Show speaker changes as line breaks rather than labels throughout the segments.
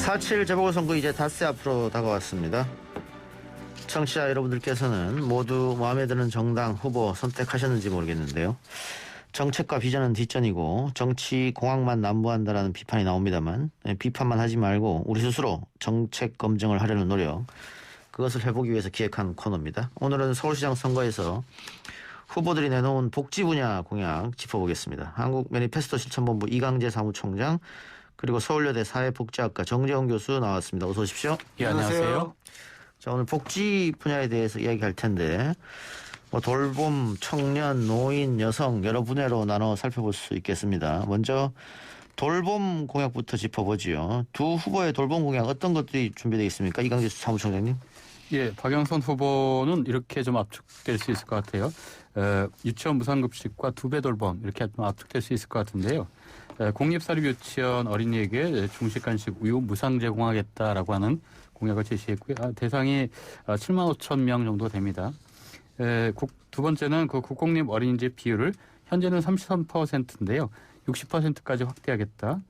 4.7 재보궐선거 이제 닷새 앞으로 다가왔습니다. 청취자 여러분들께서는 모두 마음에 드는 정당 후보 선택하셨는지 모르겠는데요. 정책과 비전은 뒷전이고 정치 공학만 난무한다라는 비판이 나옵니다만 비판만 하지 말고 우리 스스로 정책 검증을 하려는 노력, 그것을 해보기 위해서 기획한 코너입니다. 오늘은 서울시장 선거에서 후보들이 내놓은 복지 분야 공약 짚어보겠습니다. 한국 매니페스토 실천본부 이강재 사무총장, 그리고 서울여대 사회복지학과 정재훈 교수 나왔습니다. 어서 오십시오.
예, 안녕하세요.
자, 오늘 복지 분야에 대해서 이야기할 텐데 돌봄, 청년, 노인, 여성 여러 분야로 나눠 살펴볼 수 있겠습니다. 먼저 돌봄 공약부터 짚어보지요. 두 후보의 돌봄 공약 어떤 것들이 준비되어 있습니까? 이강재 사무총장님.
예, 박영선 후보는 이렇게 좀 압축될 수 있을 것 같아요. 유치원 무상급식과 2배 돌봄 이렇게 좀 압축될 수 있을 것 같은데요. 공립사립유치원 어린이에게 중식간식 우유 무상 제공하겠다라고 하는 공약을 제시했고요. 대상이 7만 5천 명 정도 됩니다. 두 번째는 그 국공립 어린이집 비율을 현재는 33%인데요. 60%까지 확대하겠다.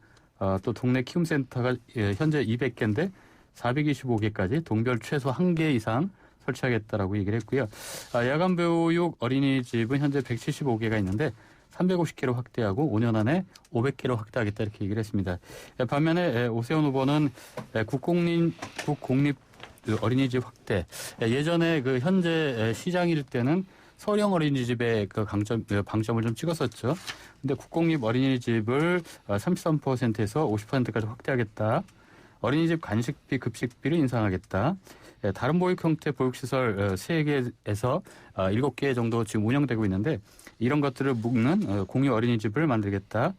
또 동네 키움센터가 현재 200개인데 425개까지 동별 최소 1개 이상 설치하겠다라고 얘기를 했고요. 야간 보육 어린이집은 현재 175개가 있는데 350개로 확대하고 5년 안에 500개로 확대하겠다 이렇게 얘기를 했습니다. 반면에 오세훈 후보는 국공립 어린이집 확대. 예전에 그 현재 시장일 때는 서울형 어린이집에 그 방점을 좀 찍었었죠. 근데 국공립 어린이집을 33%에서 50%까지 확대하겠다. 어린이집 간식비, 급식비를 인상하겠다. 다른 보육 형태 보육시설 3개에서 7개 정도 지금 운영되고 있는데 이런 것들을 묶는 공유 어린이집을 만들겠다.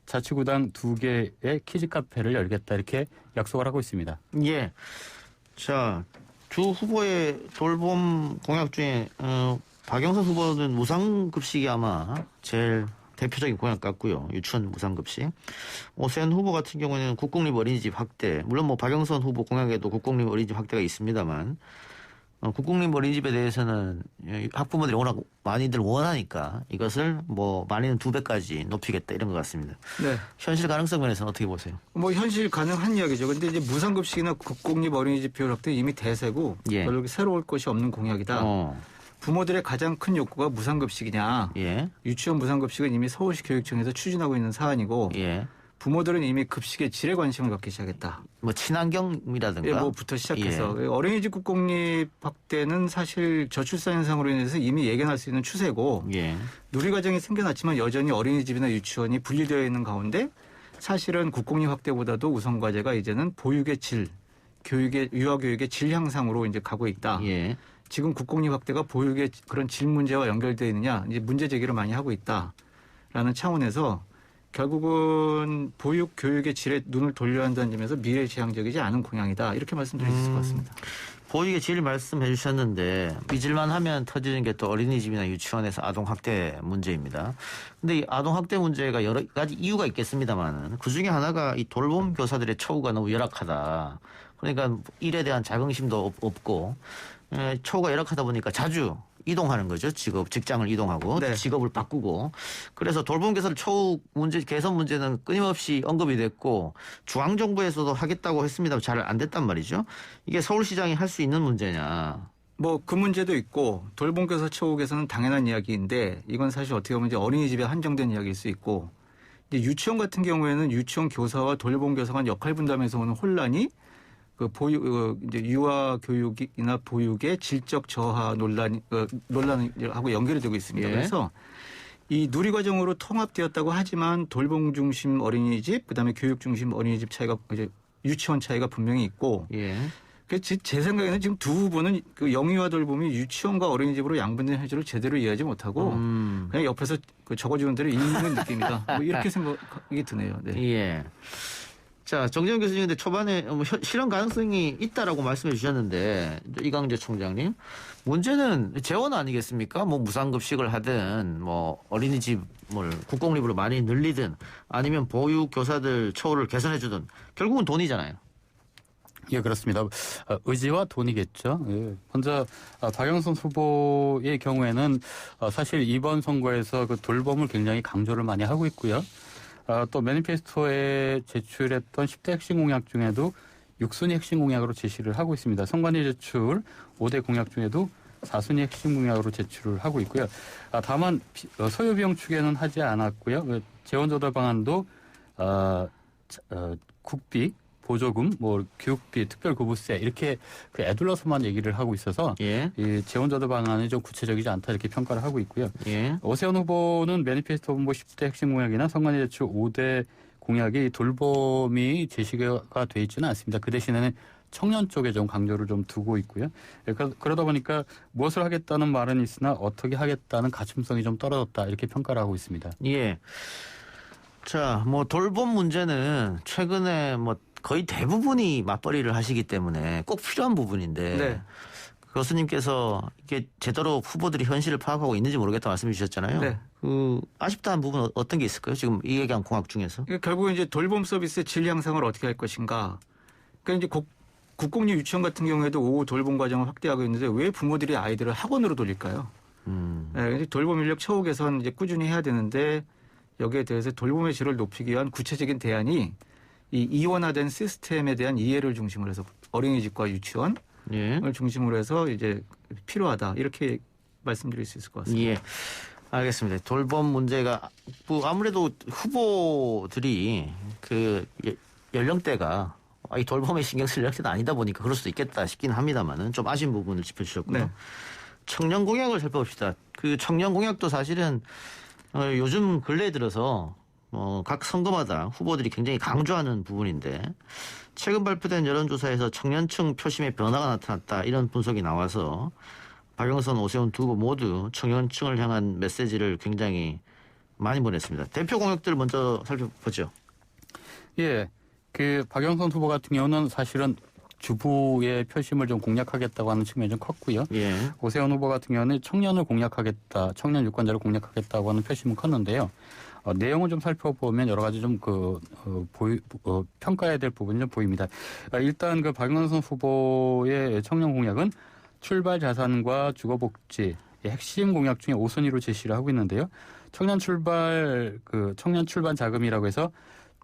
자치구당 2개의 키즈카페를 열겠다. 이렇게 약속을 하고 있습니다.
예. 자, 두 후보의 돌봄 공약 중에 박영선 후보는 무상급식이 아마 제일 대표적인 공약 같고요. 유치원 무상급식. 오세훈 후보 같은 경우에는 국공립 어린이집 확대. 물론 뭐 박영선 후보 공약에도 국공립 어린이집 확대가 있습니다만 국공립 어린이집에 대해서는 학부모들이 워낙 많이들 원하니까 이것을 뭐 많이는 2배까지 높이겠다 이런 것 같습니다.
네.
현실 가능성 면에서는 어떻게 보세요?
뭐 현실 가능한 이야기죠. 근데 이제 무상급식이나 국공립 어린이집 비율 확대 이미 대세고
예.
별로 새로울 것이 없는 공약이다. 부모들의 가장 큰 욕구가 무상급식이냐.
예.
유치원 무상급식은 이미 서울시 교육청에서 추진하고 있는 사안이고
예.
부모들은 이미 급식의 질에 관심을 갖기 시작했다.
뭐 친환경이라든가.
예, 뭐부터 시작해서 어린이집 국공립 확대는 사실 저출산 현상으로 인해서 이미 예견할 수 있는 추세고
예.
누리과정이 생겨났지만 여전히 어린이집이나 유치원이 분리되어 있는 가운데 사실은 국공립 확대보다도 우선 과제가 이제는 보육의 질, 유아교육의 질 향상으로 이제 가고 있다.
예.
지금 국공립 확대가 보육의 그런 질 문제와 연결되어 있느냐 이제 문제 제기를 많이 하고 있다라는 차원에서 결국은 보육 교육의 질에 눈을 돌려야 한다는 점에서 미래지향적이지 않은 공약이다 이렇게 말씀드릴 수 있을 것 같습니다.
보육의 질 말씀해 주셨는데 잊을만 하면 터지는 게 또 어린이집이나 유치원에서 아동 학대 문제입니다. 근데 이 아동 학대 문제가 여러 가지 이유가 있겠습니다만 그중에 하나가 이 돌봄 교사들의 처우가 너무 열악하다. 그러니까 일에 대한 자긍심도 없고 처우가 열악하다 보니까 자주 이동하는 거죠. 직장을 이동하고
네.
직업을 바꾸고. 그래서 돌봄교사들 처우 문제, 개선 문제는 끊임없이 언급이 됐고 중앙정부에서도 하겠다고 했습니다. 잘 안 됐단 말이죠. 이게 서울시장이 할 수 있는 문제냐.
뭐 그 문제도 있고 돌봄교사 처우 개선은 당연한 이야기인데 이건 사실 어떻게 보면 이제 어린이집에 한정된 이야기일 수 있고 이제 유치원 같은 경우에는 유치원 교사와 돌봄교사 간 역할 분담에서 오는 혼란이 그 이제 유아 교육이나 보육의 질적 저하 논란하고 연결이 되고 있습니다.
예.
그래서 이 누리과정으로 통합되었다고 하지만 돌봄 중심 어린이집, 그다음에 교육 중심 어린이집 차이가 이제 유치원 차이가 분명히 있고.
예.
그래서 제 생각에는 지금 두 후보는 그 영유아 돌봄이 유치원과 어린이집으로 양분된 현실을 제대로 이해하지 못하고 그냥 옆에서 그 적어주는 대로 읽는 느낌이다. 뭐 이렇게 생각이 드네요. 네.
예. 자, 정재훈 교수님, 근데 초반에 실현 가능성이 있다라고 말씀해 주셨는데, 이강재 총장님, 문제는 재원 아니겠습니까? 뭐 무상급식을 하든, 뭐 어린이집을 국공립으로 많이 늘리든, 아니면 보육 교사들 처우를 개선해 주든, 결국은 돈이잖아요.
예, 그렇습니다. 의지와 돈이겠죠. 예. 먼저 박영선 후보의 경우에는 사실 이번 선거에서 그 돌봄을 굉장히 강조를 많이 하고 있고요. 또 매니페스토에 제출했던 10대 핵심 공약 중에도 6순위 핵심 공약으로 제시를 하고 있습니다. 선관위 제출 5대 공약 중에도 4순위 핵심 공약으로 제출을 하고 있고요. 다만 소요 비용 추계는 하지 않았고요. 재원조달 방안도 국비, 보조금, 뭐 교육비, 특별교부세 이렇게 애둘러서만 얘기를 하고 있어서
예.
이 재원조달 방안이 좀 구체적이지 않다 이렇게 평가를 하고 있고요.
예.
오세훈 후보는 매니페스토 홍보 10대 핵심 공약이나 선관위 제출 5대 공약이 돌봄이 제시가 돼 있지는 않습니다. 그 대신에는 청년 쪽에 좀 강조를 좀 두고 있고요. 그러다 보니까 무엇을 하겠다는 말은 있으나 어떻게 하겠다는 가춤성이 좀 떨어졌다 이렇게 평가를 하고 있습니다.
예. 자, 뭐 돌봄 문제는 최근에 뭐 거의 대부분이 맞벌이를 하시기 때문에 꼭 필요한 부분인데
네.
교수님께서 이게 제대로 후보들이 현실을 파악하고 있는지 모르겠다 말씀해 주셨잖아요.
네.
그 아쉽다는 부분은 어떤 게 있을까요? 지금 이 얘기한 공약 중에서.
그러니까 결국은 이제 돌봄 서비스의 질 향상을 어떻게 할 것인가. 그러니까 이제 국공립 유치원 같은 경우에도 오후 돌봄 과정을 확대하고 있는데 왜 부모들이 아이들을 학원으로 돌릴까요? 네, 이제 돌봄 인력 처우 개선 이제 꾸준히 해야 되는데 여기에 대해서 돌봄의 질을 높이기 위한 구체적인 대안이 이 이원화된 시스템에 대한 이해를 중심으로 해서 어린이집과 유치원을
예.
중심으로 해서 이제 필요하다 이렇게 말씀드릴 수 있을 것 같습니다.
예. 알겠습니다. 돌봄 문제가 뭐 아무래도 후보들이 그 연령대가 이 돌봄에 신경 쓸 연령대는 아니다 보니까 그럴 수도 있겠다 싶긴 합니다만은 좀 아쉬운 부분을 짚어주셨고요.
네.
청년 공약을 살펴봅시다. 그 청년 공약도 사실은 요즘 근래에 들어서 각 선거마다 후보들이 굉장히 강조하는 부분인데 최근 발표된 여론조사에서 청년층 표심의 변화가 나타났다 이런 분석이 나와서 박영선, 오세훈 두 후보 모두 청년층을 향한 메시지를 굉장히 많이 보냈습니다. 대표 공약들 먼저 살펴보죠.
예, 그 박영선 후보 같은 경우는 사실은 주부의 표심을 좀 공략하겠다고 하는 측면이 좀 컸고요.
예.
오세훈 후보 같은 경우는 청년을 공략하겠다, 청년 유권자를 공략하겠다고 하는 표심은 컸는데요. 내용을 좀 살펴보면 여러 가지 좀 평가해야 될 부분이 좀 보입니다. 일단 그 박영선 후보의 청년 공약은 출발 자산과 주거복지 핵심 공약 중에 5순위로 제시를 하고 있는데요. 청년 출발 자금이라고 해서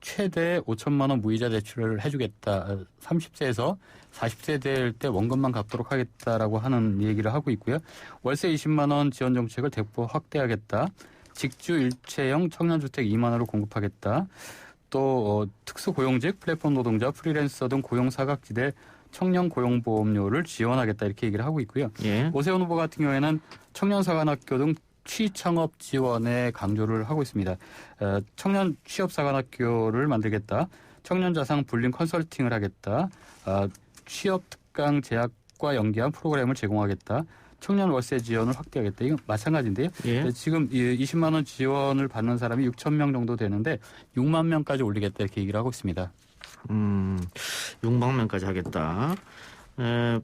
최대 5천만 원 무이자 대출을 해주겠다. 30세에서 40세 될 때 원금만 갚도록 하겠다라고 하는 얘기를 하고 있고요. 월세 20만 원 지원 정책을 대폭 확대하겠다. 직주 일체형 청년주택 2만 원을 공급하겠다. 또 특수고용직, 플랫폼 노동자, 프리랜서 등 고용 사각지대 청년 고용보험료를 지원하겠다 이렇게 얘기를 하고 있고요.
예.
오세훈 후보 같은 경우에는 청년사관학교 등 취창업 지원에 강조를 하고 있습니다. 청년 취업사관학교를 만들겠다. 청년자산 불림 컨설팅을 하겠다. 취업 특강 제약과 연계한 프로그램을 제공하겠다. 청년 월세 지원을 확대하겠다. 이건 마찬가지인데요.
예.
지금 20만 원 지원을 받는 사람이 6천 명 정도 되는데 6만 명까지 올리겠다 이렇게 얘기를 하고 있습니다.
6만 명까지 하겠다.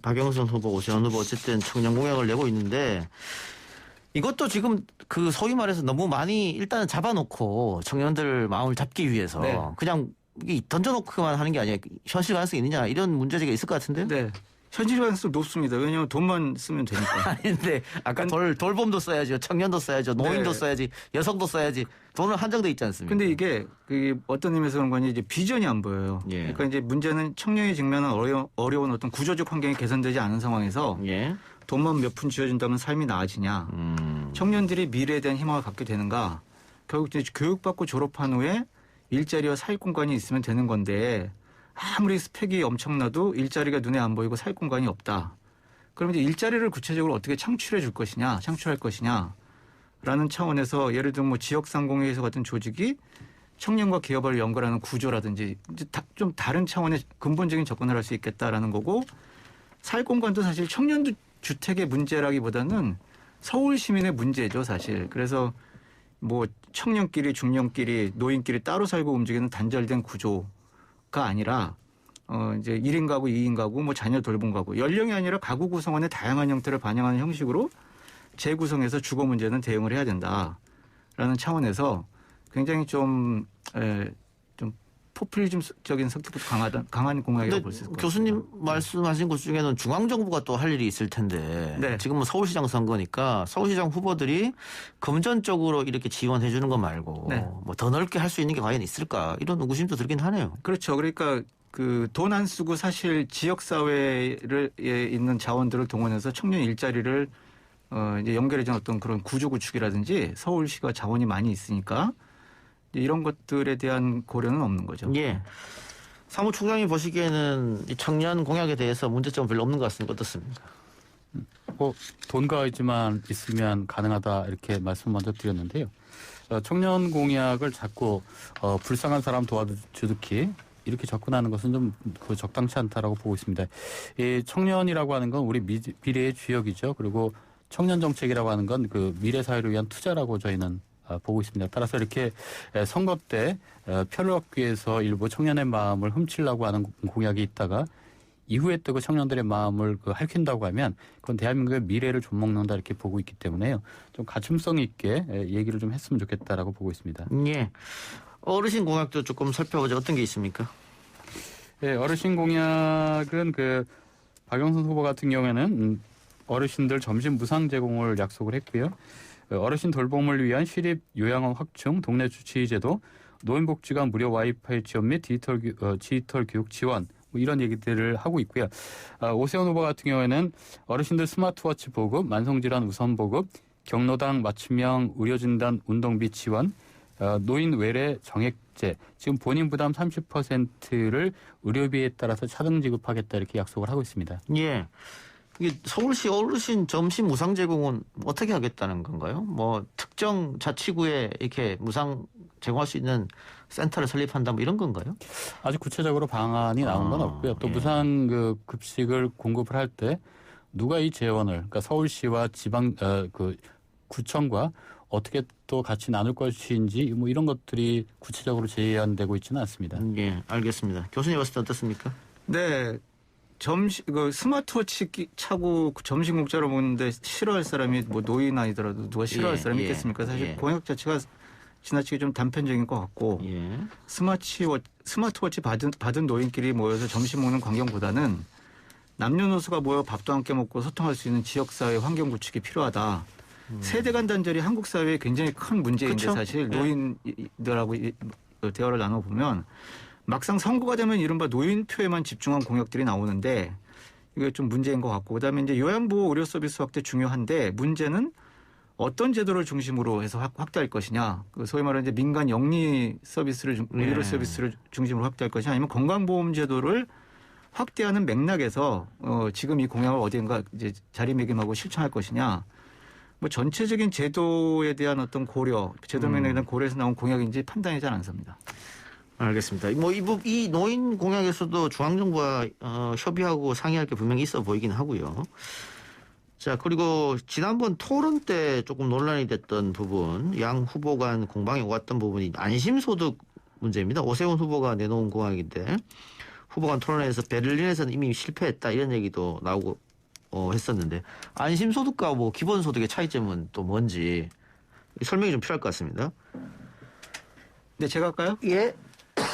박영선 후보, 오세훈 후보 어쨌든 청년 공약을 내고 있는데 이것도 지금 그 소위 말해서 너무 많이 일단은 잡아놓고 청년들 마음을 잡기 위해서
네.
그냥 던져놓고만 하는 게 아니라 현실 가능성이 있느냐 이런 문제제기가 있을 것 같은데요.
네. 현실 가능성 높습니다. 왜냐하면 돈만 쓰면 되니까.
아닌데 아까 돌봄도 써야죠. 청년도 써야죠. 노인도
네.
써야지. 여성도 써야지. 돈은 한정돼 있지 않습니까?
근데 이게 어떤 의미에서 그런 거니 이제 비전이 안 보여요.
예.
그러니까 이제 문제는 청년이 직면한 어려운 어떤 구조적 환경이 개선되지 않은 상황에서
예.
돈만 몇 푼 쥐어준다면 삶이 나아지냐. 청년들이 미래에 대한 희망을 갖게 되는가. 결국 이제 교육받고 졸업한 후에 일자리와 사회 공간이 있으면 되는 건데 아무리 스펙이 엄청나도 일자리가 눈에 안 보이고 살 공간이 없다. 그럼 이제 일자리를 구체적으로 어떻게 창출해 줄 것이냐, 창출할 것이냐라는 차원에서 예를 들면 뭐 지역상공회의소 같은 조직이 청년과 기업을 연결하는 구조라든지 이제 좀 다른 차원의 근본적인 접근을 할 수 있겠다라는 거고 살 공간도 사실 청년 주택의 문제라기보다는 서울 시민의 문제죠, 사실. 그래서 뭐 청년끼리, 중년끼리, 노인끼리 따로 살고 움직이는 단절된 구조. 가 아니라 이제 1인 가구, 2인 가구, 뭐 자녀 돌봄 가구, 연령이 아니라 가구 구성원의 다양한 형태를 반영하는 형식으로 재구성해서 주거 문제는 대응을 해야 된다라는 차원에서 굉장히 좀 포퓰리즘적인 성격도 강한 공약이라고 볼 수 있을 것 같습니다.
교수님 말씀하신 것 중에는 중앙정부가 또 할 일이 있을 텐데
네.
지금은 서울시장 선거니까 서울시장 후보들이 금전적으로 이렇게 지원해 주는 거 말고
네.
뭐 더 넓게 할 수 있는 게 과연 있을까 이런 의구심도 들긴 하네요.
그렇죠. 그러니까 그 돈 안 쓰고 사실 지역 사회를 있는 자원들을 동원해서 청년 일자리를 이제 연결해준 어떤 그런 구조 구축이라든지 서울시가 자원이 많이 있으니까 이런 것들에 대한 고려는 없는 거죠.
예. 사무총장이 보시기에는 이 청년 공약에 대해서 문제점은 별로 없는 것 같습니다. 어떻습니까?
돈과 있지만 있으면 가능하다 이렇게 말씀 먼저 드렸는데요. 청년 공약을 자꾸 불쌍한 사람 도와주듯이 이렇게 접근하는 것은 좀 적당치 않다라고 보고 있습니다. 이 청년이라고 하는 건 우리 미래의 주역이죠. 그리고 청년 정책이라고 하는 건 그 미래 사회를 위한 투자라고 저희는 보고 있습니다. 따라서 이렇게 선거 때 표를 얻기 위해서 일부 청년의 마음을 훔치려고 하는 공약이 있다가 이후에 또 그 청년들의 마음을 핥힌다고 하면 그건 대한민국의 미래를 좀먹는다 이렇게 보고 있기 때문에요. 좀 가춤성 있게 얘기를 좀 했으면 좋겠다라고 보고 있습니다.
예. 어르신 공약도 조금 살펴보자. 어떤 게 있습니까?
네, 어르신 공약은 박영선 후보 같은 경우에는 어르신들 점심 무상 제공을 약속을 했고요. 어르신 돌봄을 위한 시립 요양원 확충, 동네 주치의제도, 노인복지관 무료 와이파이 지원 및 디지털 교육 지원 뭐 이런 얘기들을 하고 있고요. 오세훈 후보 같은 경우에는 어르신들 스마트워치 보급, 만성질환 우선 보급, 경로당 맞춤형 의료진단 운동비 지원, 노인 외래 정액제, 지금 본인 부담 30%를 의료비에 따라서 차등 지급하겠다 이렇게 약속을 하고 있습니다.
예. 이게 서울시 어르신 점심 무상 제공은 어떻게 하겠다는 건가요? 뭐 특정 자치구에 이렇게 무상 제공할 수 있는 센터를 설립한다 뭐 이런 건가요?
아직 구체적으로 방안이 나온 건 없고요. 또
예.
무상 급식을 공급을 할 때 누가 이 재원을 그러니까 서울시와 지방 구청과 어떻게 또 같이 나눌 것인지 뭐 이런 것들이 구체적으로 제안되고 있지는 않습니다.
예, 알겠습니다. 교수님 봤을 때 어떻습니까?
네. 스마트워치 차고 점심 공짜로 먹는데 싫어할 사람이 뭐 노인 아니더라도 누가 싫어할 사람이 있겠습니까? 사실 공약 자체가 지나치게 좀 단편적인 것 같고
예.
스마트워치 받은 노인끼리 모여서 점심 먹는 광경보다는 남녀노소가 모여 밥도 함께 먹고 소통할 수 있는 지역사회 환경 구축이 필요하다. 세대 간 단절이 한국 사회에 굉장히 큰 문제인데
그쵸?
사실 노인들하고 대화를 나눠보면 막상 선거가 되면 이른바 노인표에만 집중한 공약들이 나오는데 이게 좀 문제인 것 같고 그다음에 이제 요양보호 의료 서비스 확대 중요한데 문제는 어떤 제도를 중심으로 해서 확대할 것이냐. 소위 말하는 이제 민간 영리 서비스를 의료 서비스를 중심으로 확대할 것이냐 아니면 건강보험 제도를 확대하는 맥락에서 지금 이 공약을 어디인가 이제 자리매김하고 실천할 것이냐. 뭐 전체적인 제도에 대한 어떤 고려, 제도 맥락에 대한 고려에서 나온 공약인지 판단이 잘 안 섭니다.
알겠습니다. 뭐 이 노인 공약에서도 중앙정부와 협의하고 상의할 게 분명히 있어 보이긴 하고요. 자, 그리고 지난번 토론 때 조금 논란이 됐던 부분, 양 후보 간 공방이 오갔던 부분이 안심소득 문제입니다. 오세훈 후보가 내놓은 공약인데 후보 간 토론회에서 베를린에서는 이미 실패했다 이런 얘기도 나오고 했었는데 안심소득과 뭐 기본소득의 차이점은 또 뭔지 설명이 좀 필요할 것 같습니다.
네, 제가 할까요?
예.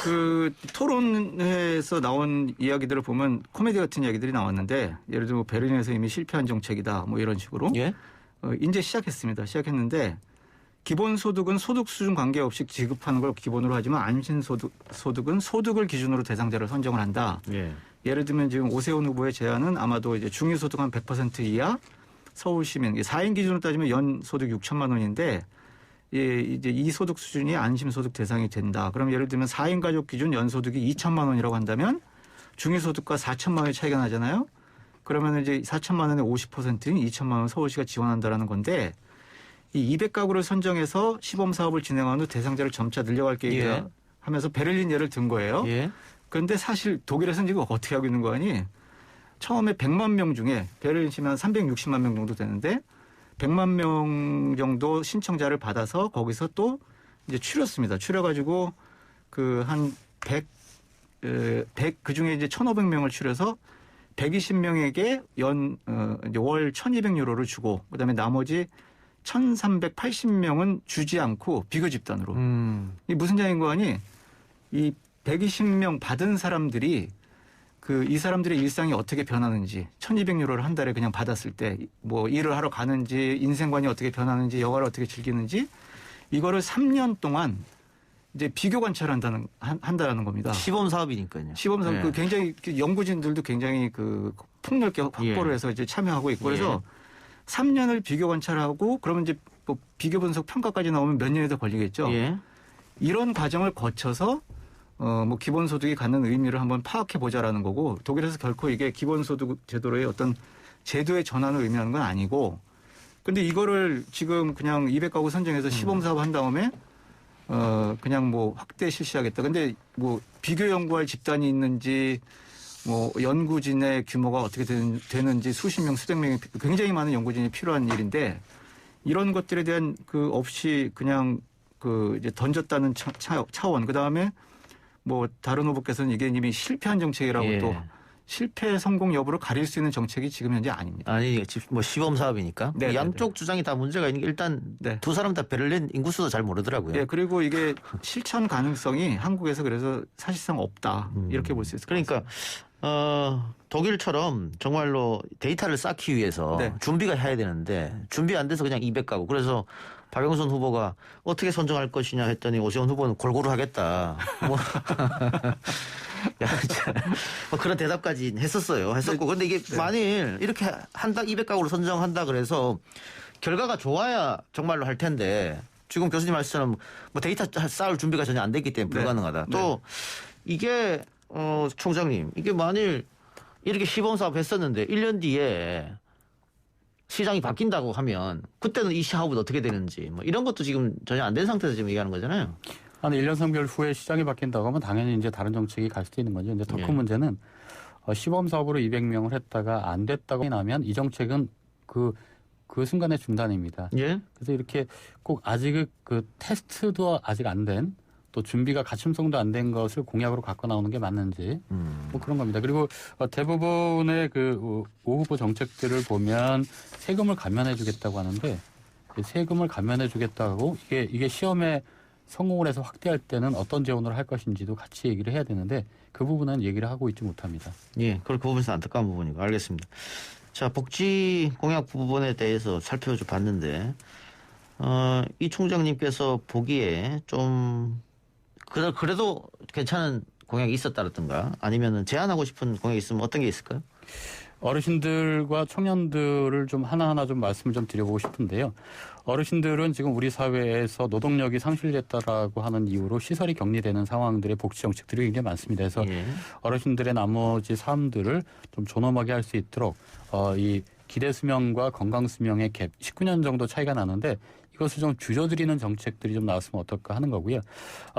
그 토론회에서 나온 이야기들을 보면 코미디 같은 이야기들이 나왔는데 예를 들어 베를린에서 이미 실패한 정책이다 뭐 이런 식으로
예.
이제 시작했습니다. 시작했는데 기본소득은 소득 수준 관계없이 지급하는 걸 기본으로 하지만 안심소득은 소득을 기준으로 대상자를 선정을 한다.
예.
예를 들면 지금 오세훈 후보의 제안은 아마도 이제 중위소득 한 100% 이하 서울 시민 4인 기준으로 따지면 연 소득 6천만 원인데 이제 이 소득 수준이 안심소득 대상이 된다. 그럼 예를 들면 4인 가족 기준 연소득이 2천만 원이라고 한다면 중위소득과 4천만 원의 차이가 나잖아요. 그러면 이제 4천만 원의 50%인 2천만 원 서울시가 지원한다라는 건데 이 200가구를 선정해서 시범 사업을 진행한 후 대상자를 점차 늘려갈 계획이다
예.
하면서 베를린 예를 든 거예요.
예.
그런데 사실 독일에서는 지금 어떻게 하고 있는 거 아니? 처음에 100만 명 중에 베를린 시면 360만 명 정도 되는데 100만 명 정도 신청자를 받아서 거기서 또 이제 추렸습니다. 추려가지고 그 한 100 그 중에 이제 1,500명을 추려서 120명에게 이제 월 1,200유로를 주고 그다음에 나머지 1,380명은 주지 않고 비교 집단으로. 이 무슨 장인 거 아니? 이 120명 받은 사람들이 이 사람들의 일상이 어떻게 변하는지 1,200유로를 한 달에 그냥 받았을 때 뭐 일을 하러 가는지 인생관이 어떻게 변하는지 여가를 어떻게 즐기는지 이거를 3년 동안 이제 비교 관찰을 한다라는 겁니다.
시범 사업이니까요.
시범 사업
예.
그 굉장히 연구진들도 굉장히 그 폭넓게 확보를
예.
해서 이제 참여하고 있고 그래서 3년을 비교 관찰하고 그러면 이제 뭐 비교 분석 평가까지 나오면 몇 년이 더 걸리겠죠.
예.
이런 과정을 거쳐서 뭐 기본소득이 갖는 의미를 한번 파악해 보자라는 거고 독일에서 결코 이게 기본소득 제도로의 어떤 제도의 전환을 의미하는 건 아니고 근데 이거를 지금 그냥 200가구 선정해서 시범 사업 한 다음에 그냥 뭐 확대 실시하겠다. 근데 뭐 비교 연구할 집단이 있는지 뭐 연구진의 규모가 어떻게 되는지 수십 명, 수백 명이 굉장히 많은 연구진이 필요한 일인데 이런 것들에 대한 그 없이 그냥 그 이제 던졌다는 차원. 그 다음에 뭐 다른 후보께서는 이게 이미 실패한 정책이라고
예.
또 실패 성공 여부를 가릴 수 있는 정책이 지금 현재 아닙니다.
아니 뭐 시범 사업이니까
네,
양쪽 주장이 다 문제가 있는 게 일단
네.
두 사람 다 베를린 인구수도 잘 모르더라고요.
예, 그리고 이게 실천 가능성이 한국에서 그래서 사실상 없다. 이렇게 볼 수 있을 것 같습니다.
그러니까 독일처럼 정말로 데이터를 쌓기 위해서
네.
준비가 해야 되는데 준비 안 돼서 그냥 200가구. 그래서 박영선 후보가 어떻게 선정할 것이냐 했더니 오세훈 후보는 골고루 하겠다. 뭐 야, 진짜. 뭐 그런 대답까지 했었어요. 했었고. 근데 이게 만일 이렇게 한다 200가구로 선정한다 그래서 결과가 좋아야 정말로 할 텐데 지금 교수님 말씀처럼 뭐 데이터 쌓을 준비가 전혀 안 됐기 때문에 불가능하다. 또 이게 총장님 이게 만일 이렇게 시범 사업 했었는데 1년 뒤에 시장이 바뀐다고 하면 그때는 이 사업은 어떻게 되는지 뭐 이런 것도 지금 전혀 안 된 상태에서 지금 얘기하는 거잖아요.
한 1년 3개월 후에 시장이 바뀐다고 하면 당연히 이제 다른 정책이 갈 수도 있는 거죠. 근데 더 큰
예.
문제는 시범 사업으로 200명을 했다가 안 됐다고 나면 이 정책은 그 순간의 중단입니다.
예.
그래서 이렇게 꼭 아직 그 테스트도 아직 안 된 또 준비가 갖춤성도 안 된 것을 공약으로 갖고 나오는 게 맞는지 뭐 그런 겁니다. 그리고 대부분의 그 오 후보 정책들을 보면 세금을 감면해 주겠다고 하는데 세금을 감면해 주겠다고 이게 시험에 성공을 해서 확대할 때는 어떤 재원으로 할 것인지도 같이 얘기를 해야 되는데 그 부분은 얘기를 하고 있지 못합니다.
예. 그걸 그 부분에서 안타까운 부분이고 알겠습니다. 자, 복지 공약 부분에 대해서 살펴줘 봤는데 이 총장님께서 보기에 좀 그래도 괜찮은 공약이 있었다든가 아니면은 제안하고 싶은 공약이 있으면 어떤 게 있을까요?
어르신들과 청년들을 좀 하나하나 좀 말씀을 좀 드려보고 싶은데요. 어르신들은 지금 우리 사회에서 노동력이 상실됐다라고 하는 이유로 시설이 격리되는 상황들의 복지 정책들이 굉장히 많습니다. 그래서
예.
어르신들의 나머지 삶들을 좀 존엄하게 할 수 있도록 이 기대 수명과 건강 수명의 갭 19년 정도 차이가 나는데 이것을 좀 줄여드리는 정책들이 좀 나왔으면 어떨까 하는 거고요.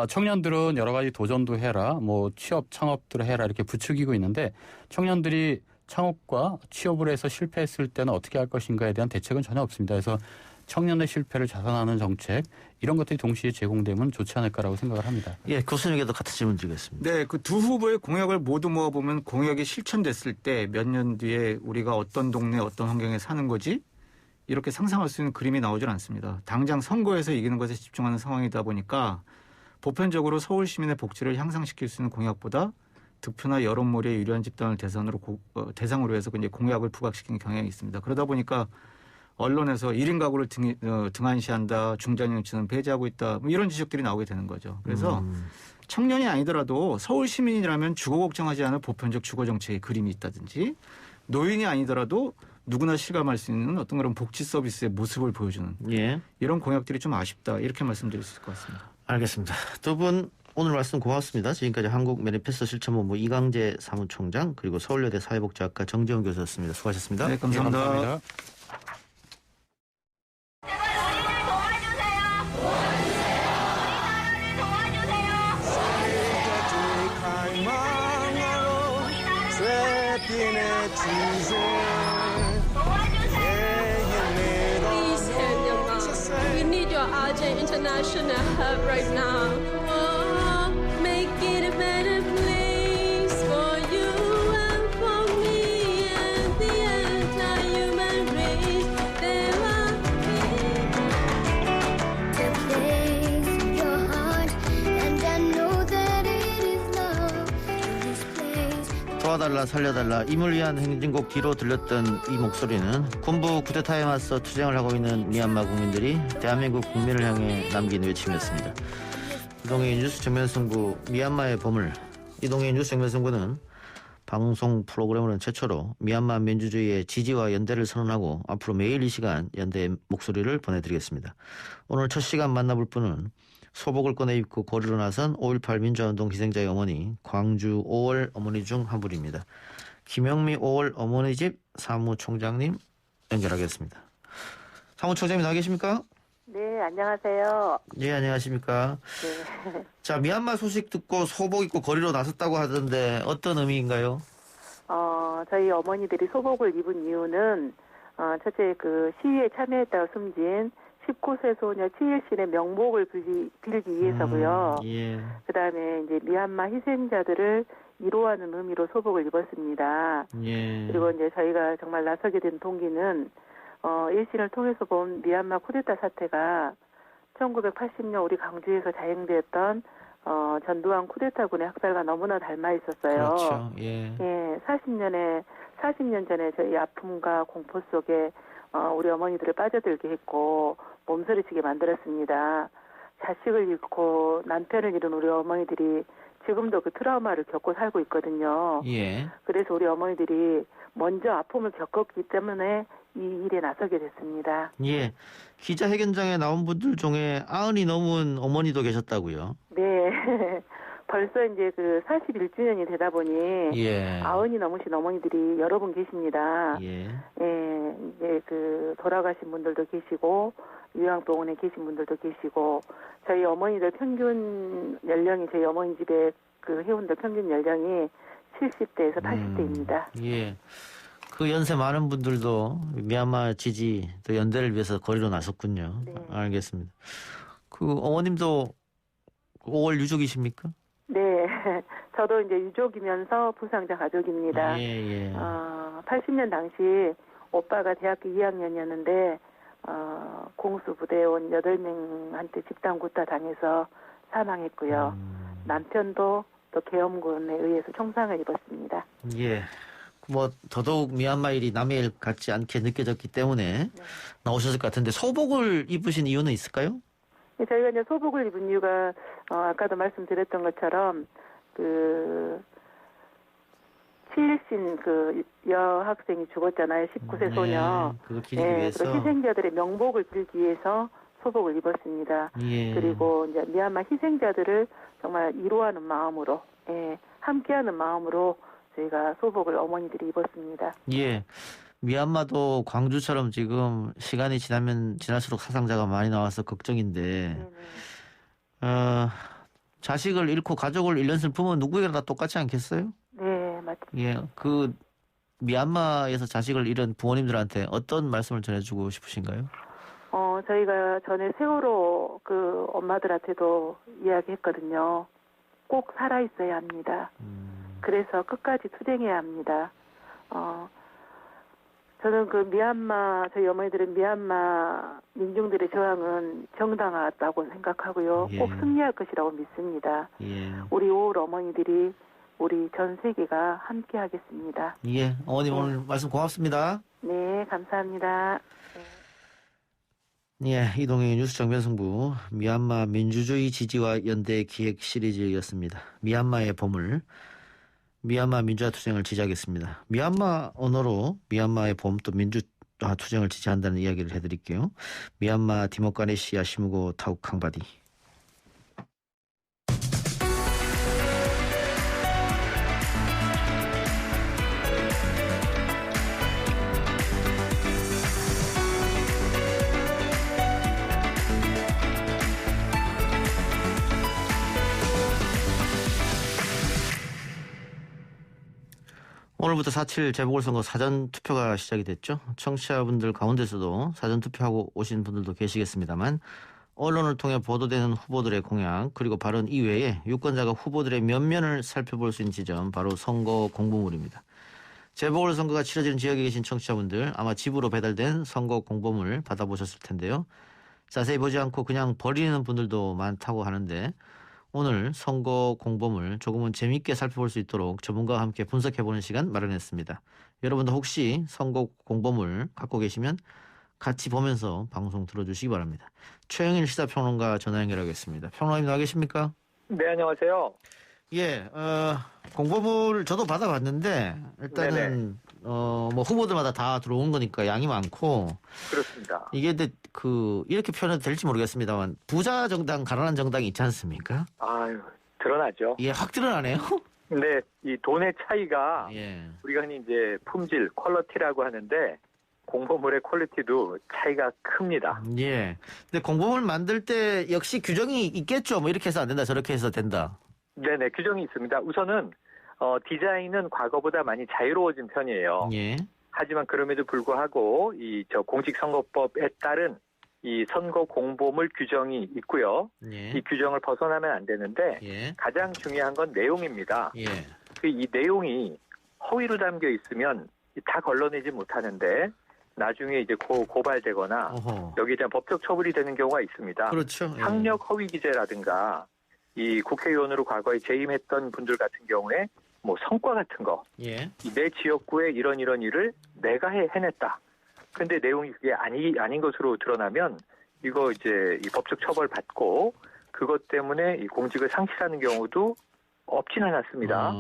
청년들은 여러 가지 도전도 해라, 뭐 취업 창업들을 해라 이렇게 부추기고 있는데 청년들이 창업과 취업을 해서 실패했을 때는 어떻게 할 것인가에 대한 대책은 전혀 없습니다. 그래서 청년의 실패를 자산하는 정책 이런 것들이 동시에 제공되면 좋지 않을까라고 생각을 합니다.
예, 교수님께도 같은 질문 드리겠습니다.
네, 그 두 후보의 공약을 모두 모아보면 공약이 실천됐을 때 몇 년 뒤에 우리가 어떤 동네 어떤 환경에 사는 거지? 이렇게 상상할 수 있는 그림이 나오질 않습니다. 당장 선거에서 이기는 것에 집중하는 상황이다 보니까 보편적으로 서울 시민의 복지를 향상시킬 수 있는 공약보다 득표나 여론몰이에 유리한 집단을 대상으로 해서 이제 공약을 부각시키는 경향이 있습니다. 그러다 보니까 언론에서 1인 가구를 등한시한다, 중장년층은 배제하고 있다, 뭐 이런 지적들이 나오게 되는 거죠. 그래서 청년이 아니더라도 서울 시민이라면 주거 걱정하지 않을 보편적 주거 정책의 그림이 있다든지 노인이 아니더라도 누구나 실감할 수 있는 어떤 그런 복지 서비스의 모습을 보여주는
예.
이런 공약들이 좀 아쉽다 이렇게 말씀드릴 수 있을 것 같습니다.
알겠습니다. 두 분 오늘 말씀 고맙습니다. 지금까지 한국 매니페스토 실천본부 이강재 사무총장 그리고 서울여대 사회복지학과 정재훈 교수였습니다. 수고하셨습니다.
네, 감사합니다.
예, 감사합니다.
Please help them now. We need your urgent international help right now. Oh, make it a better place for you and for me and the entire human race. There are
to place your heart, and I know that it is love to this place.
도와달라 살려달라 임을 위한 행진곡 뒤로 들렸던 이 목소리는 군부 쿠데타에 맞서 투쟁을 하고 있는 미얀마 국민들이 대한민국 국민을 향해 남긴 외침이었습니다. 이동의 뉴스 정면승부 미얀마의 보물. 이동의 뉴스 정면승부는 방송 프로그램으로는 최초로 미얀마 민주주의의 지지와 연대를 선언하고 앞으로 매일 이 시간 연대의 목소리를 보내드리겠습니다. 오늘 첫 시간 만나볼 분은 소복을 꺼내 입고 거리로 나선 5.18 민주화운동 희생자의 어머니 광주 5월 어머니 중 한 분입니다. 김영미 5월 어머니 집 사무총장님 연결하겠습니다. 사무총장님 나와 계십니까?
네, 안녕하세요.
예, 안녕하십니까?
네.
자, 미얀마 소식 듣고 소복 입고 거리로 나섰다고 하던데 어떤 의미인가요?
저희 어머니들이 소복을 입은 이유는, 첫째 그 시위에 참여했다가 숨진 19세 소녀 치일신의 명복을 빌기 위해서고요.
예.
그 다음에 이제 미얀마 희생자들을 위로하는 의미로 소복을 입었습니다.
예.
그리고 이제 저희가 정말 나서게 된 동기는, 일신을 통해서 본 미얀마 쿠데타 사태가 1980년 우리 광주에서 자행되었던 전두환 쿠데타군의 학살과 너무나 닮아 있었어요.
그렇죠. 예.
예, 40년 전에 저희 아픔과 공포 속에 우리 어머니들을 빠져들게 했고 몸서리치게 만들었습니다. 자식을 잃고 남편을 잃은 우리 어머니들이 지금도 그 트라우마를 겪고 살고 있거든요.
예.
그래서 우리 어머니들이 먼저 아픔을 겪었기 때문에 이 일에 나서게 됐습니다.
예. 기자회견장에 나온 분들 중에 90이 넘은 어머니도 계셨다고요.
네. 벌써 이제 그 41주년이 되다 보니
예.
90이 넘으신 어머니들이 여러 분 계십니다.
예.
예, 이제 그 돌아가신 분들도 계시고 요양병원에 계신 분들도 계시고 저희 어머니들 평균 연령이 저희 어머니 집에 그 회원들 평균 연령이 70대에서 80대입니다.
예. 그 연세 많은 분들도 미얀마 지지 또 연대를 위해서 거리로 나섰군요.
네.
알겠습니다. 그 어머님도 5월 유족이십니까?
네, 저도 이제 유족이면서 부상자 가족입니다.
예, 예.
80년 당시 오빠가 대학교 2학년이었는데 공수부대원 8명한테 집단 구타 당해서 사망했고요. 남편도 또 계엄군에 의해서 총상을 입었습니다.
예. 뭐 더더욱 미얀마 일이 남의 일 같지 않게 느껴졌기 때문에 나오셨을 것 같은데 소복을 입으신 이유는 있을까요?
네, 저희가 이제 소복을 입은 이유가 아까도 말씀드렸던 것처럼 그 치일신 그 여학생이 죽었잖아요. 19세 소녀.
그걸 기리기 위해서.
그 희생자들의 명복을 빌기 위해서 소복을 입었습니다.
예.
그리고 이제 미얀마 희생자들을 정말 위로하는 마음으로, 함께하는 마음으로 저희가 소복을 어머니들이 입었습니다.
예. 미얀마도 광주처럼 지금 시간이 지나면 지날수록 사상자가 많이 나와서 걱정인데, 자식을 잃고 가족을 잃는 슬픔은 누구에게나 다 똑같지 않겠어요?
네, 맞습니다.
예. 그 미얀마에서 자식을 잃은 부모님들한테 어떤 말씀을 전해주고 싶으신가요?
저희가 전에 세월호 그 엄마들한테도 이야기했거든요. 꼭 살아있어야 합니다. 그래서 끝까지 투쟁해야 합니다. 저는 그 미얀마, 저희 어머니들은 미얀마 민중들의 저항은 정당하다고 생각하고요.
예.
꼭 승리할 것이라고 믿습니다.
예.
우리 5월 어머니들이 우리 전 세계가 함께 하겠습니다.
예. 어머님 오늘 말씀 고맙습니다.
네, 감사합니다.
예. 이동의 뉴스 정면승부 미얀마 민주주의 지지와 연대 기획 시리즈였습니다. 미얀마의 보물. 미얀마 민주화 투쟁을 지지하겠습니다. 미얀마 언어로 미얀마의 봄 또 민주화 투쟁을 지지한다는 이야기를 해드릴게요. 미얀마 디모카레시아 시무고 타욱 캉바디. 오늘부터 4.7 재보궐선거 사전투표가 시작이 됐죠. 청취자분들 가운데서도 사전투표하고 오신 분들도 계시겠습니다만 언론을 통해 보도되는 후보들의 공약 그리고 발언 이외에 유권자가 후보들의 면면을 살펴볼 수 있는 지점 바로 선거 공보물입니다. 재보궐선거가 치러지는 지역에 계신 청취자분들 아마 집으로 배달된 선거 공보물 받아보셨을 텐데요. 자세히 보지 않고 그냥 버리는 분들도 많다고 하는데 오늘 선거 공보물 조금은 재미있게 살펴볼 수 있도록 전문가와 함께 분석해보는 시간 마련했습니다. 여러분도 혹시 선거 공보물 갖고 계시면 같이 보면서 방송 들어주시기 바랍니다. 최영일 시사평론가 전화 연결하겠습니다. 평론가님 나와 계십니까?
네, 안녕하세요.
예, 공보물 저도 받아봤는데 일단은 뭐 후보들마다 다 들어온 거니까 양이 많고
그렇습니다.
이게 근데 이렇게 표현해도 될지 모르겠습니다만 부자 정당, 가난한 정당이 있지 않습니까?
아유, 드러나죠.
예, 확 드러나네요.
근데 이 돈의 차이가
예,
우리가 흔히 이제 품질, 퀄리티라고 하는데 공보물의 퀄리티도 차이가 큽니다.
예. 근데 공보물 만들 때 역시 규정이 있겠죠. 뭐 이렇게 해서 안 된다, 저렇게 해서 된다.
네네, 규정이 있습니다. 우선은 디자인은 과거보다 많이 자유로워진 편이에요.
예,
하지만 그럼에도 불구하고 공직선거법에 따른 이 선거 공보물 규정이 있고요.
예,
이 규정을 벗어나면 안 되는데
예,
가장 중요한 건 내용입니다.
예,
이 내용이 허위로 담겨 있으면 다 걸러내지 못하는데 나중에 이제 고발되거나
어허.
여기에 대한 법적 처벌이 되는 경우가 있습니다.
그렇죠. 예.
학력 허위 기재라든가 이 국회의원으로 과거에 재임했던 분들 같은 경우에 뭐 성과 같은 거,
예,
내 지역구에 이런 일을 내가 해냈다. 근데 내용이 그게 아닌 것으로 드러나면 이거 이제 이 법적 처벌 받고 그것 때문에 이 공직을 상실하는 경우도 없지는 않습니다.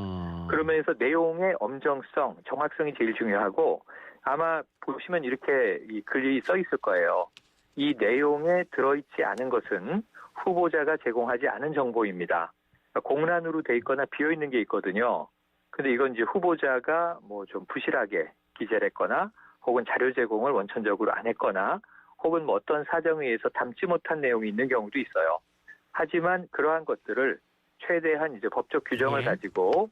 그러면서 내용의 엄정성, 정확성이 제일 중요하고 아마 보시면 이렇게 이 글이 써 있을 거예요. 이 내용에 들어있지 않은 것은 후보자가 제공하지 않은 정보입니다. 그러니까 공란으로 돼 있거나 비어 있는 게 있거든요. 근데 이건 이제 후보자가 뭐 좀 부실하게 기재를 했거나 혹은 자료 제공을 원천적으로 안 했거나 혹은 뭐 어떤 사정에 의해서 담지 못한 내용이 있는 경우도 있어요. 하지만 그러한 것들을 최대한 이제 법적 규정을
예.
가지고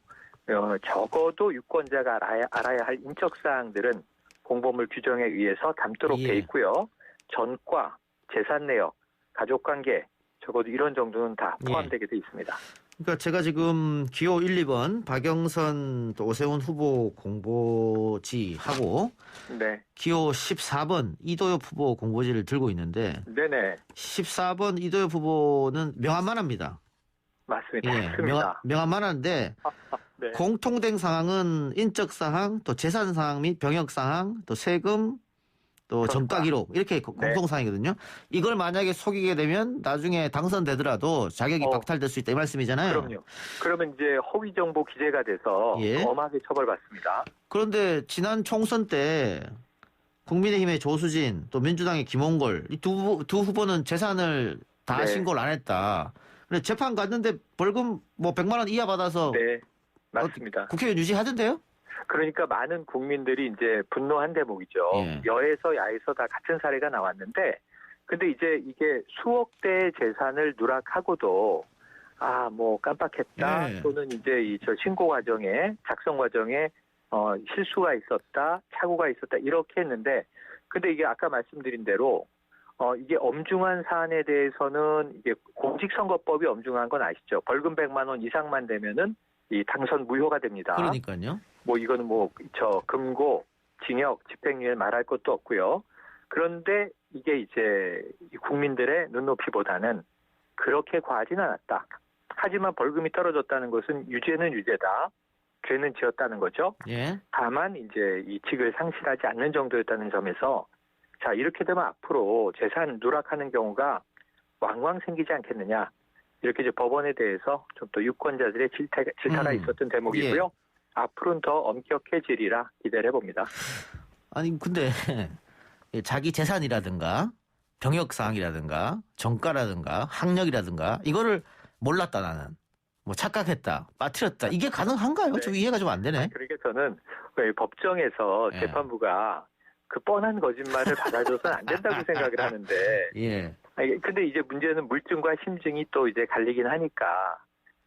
적어도 유권자가 알아야 할 인적 사항들은 공보물 규정에 의해서 담도록
예.
돼 있고요. 전과, 재산 내역, 가족 관계 적어도 이런 정도는 다 포함되게 돼 있습니다.
그러니까 제가 지금 기호 1, 2번 박영선 또 오세훈 후보 공보지하고
네,
기호 14번 이도엽 후보 공보지를 들고 있는데
네네,
14번 이도엽 후보는 명함만합니다.
맞습니다.
예,
맞습니다.
명함만한데
네.
공통된 사항은 인적 사항, 또 재산 사항 및 병역 사항, 또 세금, 또 정가 기록 이렇게 공통 사항이거든요. 이걸 만약에 속이게 되면 나중에 당선되더라도 자격이 박탈될 수 있다 이 말씀이잖아요.
그럼요. 그러면 이제 허위 정보 기재가 돼서
예.
엄하게 처벌받습니다.
그런데 지난 총선 때 국민의힘의 조수진 또 민주당의 김홍걸 이 두 후보는 재산을 다
네.
신고를 안 했다. 근데 재판 갔는데 벌금 뭐 100만 원 이하 받아서
네, 맞습니다.
국회의원 유지하던데요?
그러니까 많은 국민들이 이제 분노한 대목이죠.
예.
여에서 야에서 다 같은 사례가 나왔는데, 근데 이제 이게 수억 대의 재산을 누락하고도 뭐 깜빡했다
예.
또는 이제 저 신고 과정에 작성 과정에 실수가 있었다, 착오가 있었다 이렇게 했는데, 근데 이게 아까 말씀드린 대로 이게 엄중한 사안에 대해서는 이게 공직선거법이 엄중한 건 아시죠? 벌금 100만 원 이상만 되면은 이 당선 무효가 됩니다.
그러니까요.
뭐 이거는 금고, 징역, 집행유예 말할 것도 없고요. 그런데 이게 이제 국민들의 눈높이보다는 그렇게 과하진 않았다. 하지만 벌금이 떨어졌다는 것은 유죄는 유죄다. 죄는 지었다는 거죠.
예.
다만 이제 이 직을 상실하지 않는 정도였다는 점에서 자, 이렇게 되면 앞으로 재산 누락하는 경우가 왕왕 생기지 않겠느냐. 이렇게 이제 법원에 대해서 좀 더 유권자들의 질타가 있었던 대목이고요. 앞으로는 더 엄격해지리라 기대를 해봅니다.
아니 근데 자기 재산이라든가 병역사항이라든가 정가라든가 학력이라든가 이거를 몰랐다 나는 뭐 착각했다 빠뜨렸다 이게 가능한가요?
네.
좀 이해가 좀 안 되네.
그러니까 저는 법정에서
예.
재판부가 그 뻔한 거짓말을 받아줘서는 안 된다고 생각을 하는데
예.
근데 이제 문제는 물증과 심증이 또 이제 갈리긴 하니까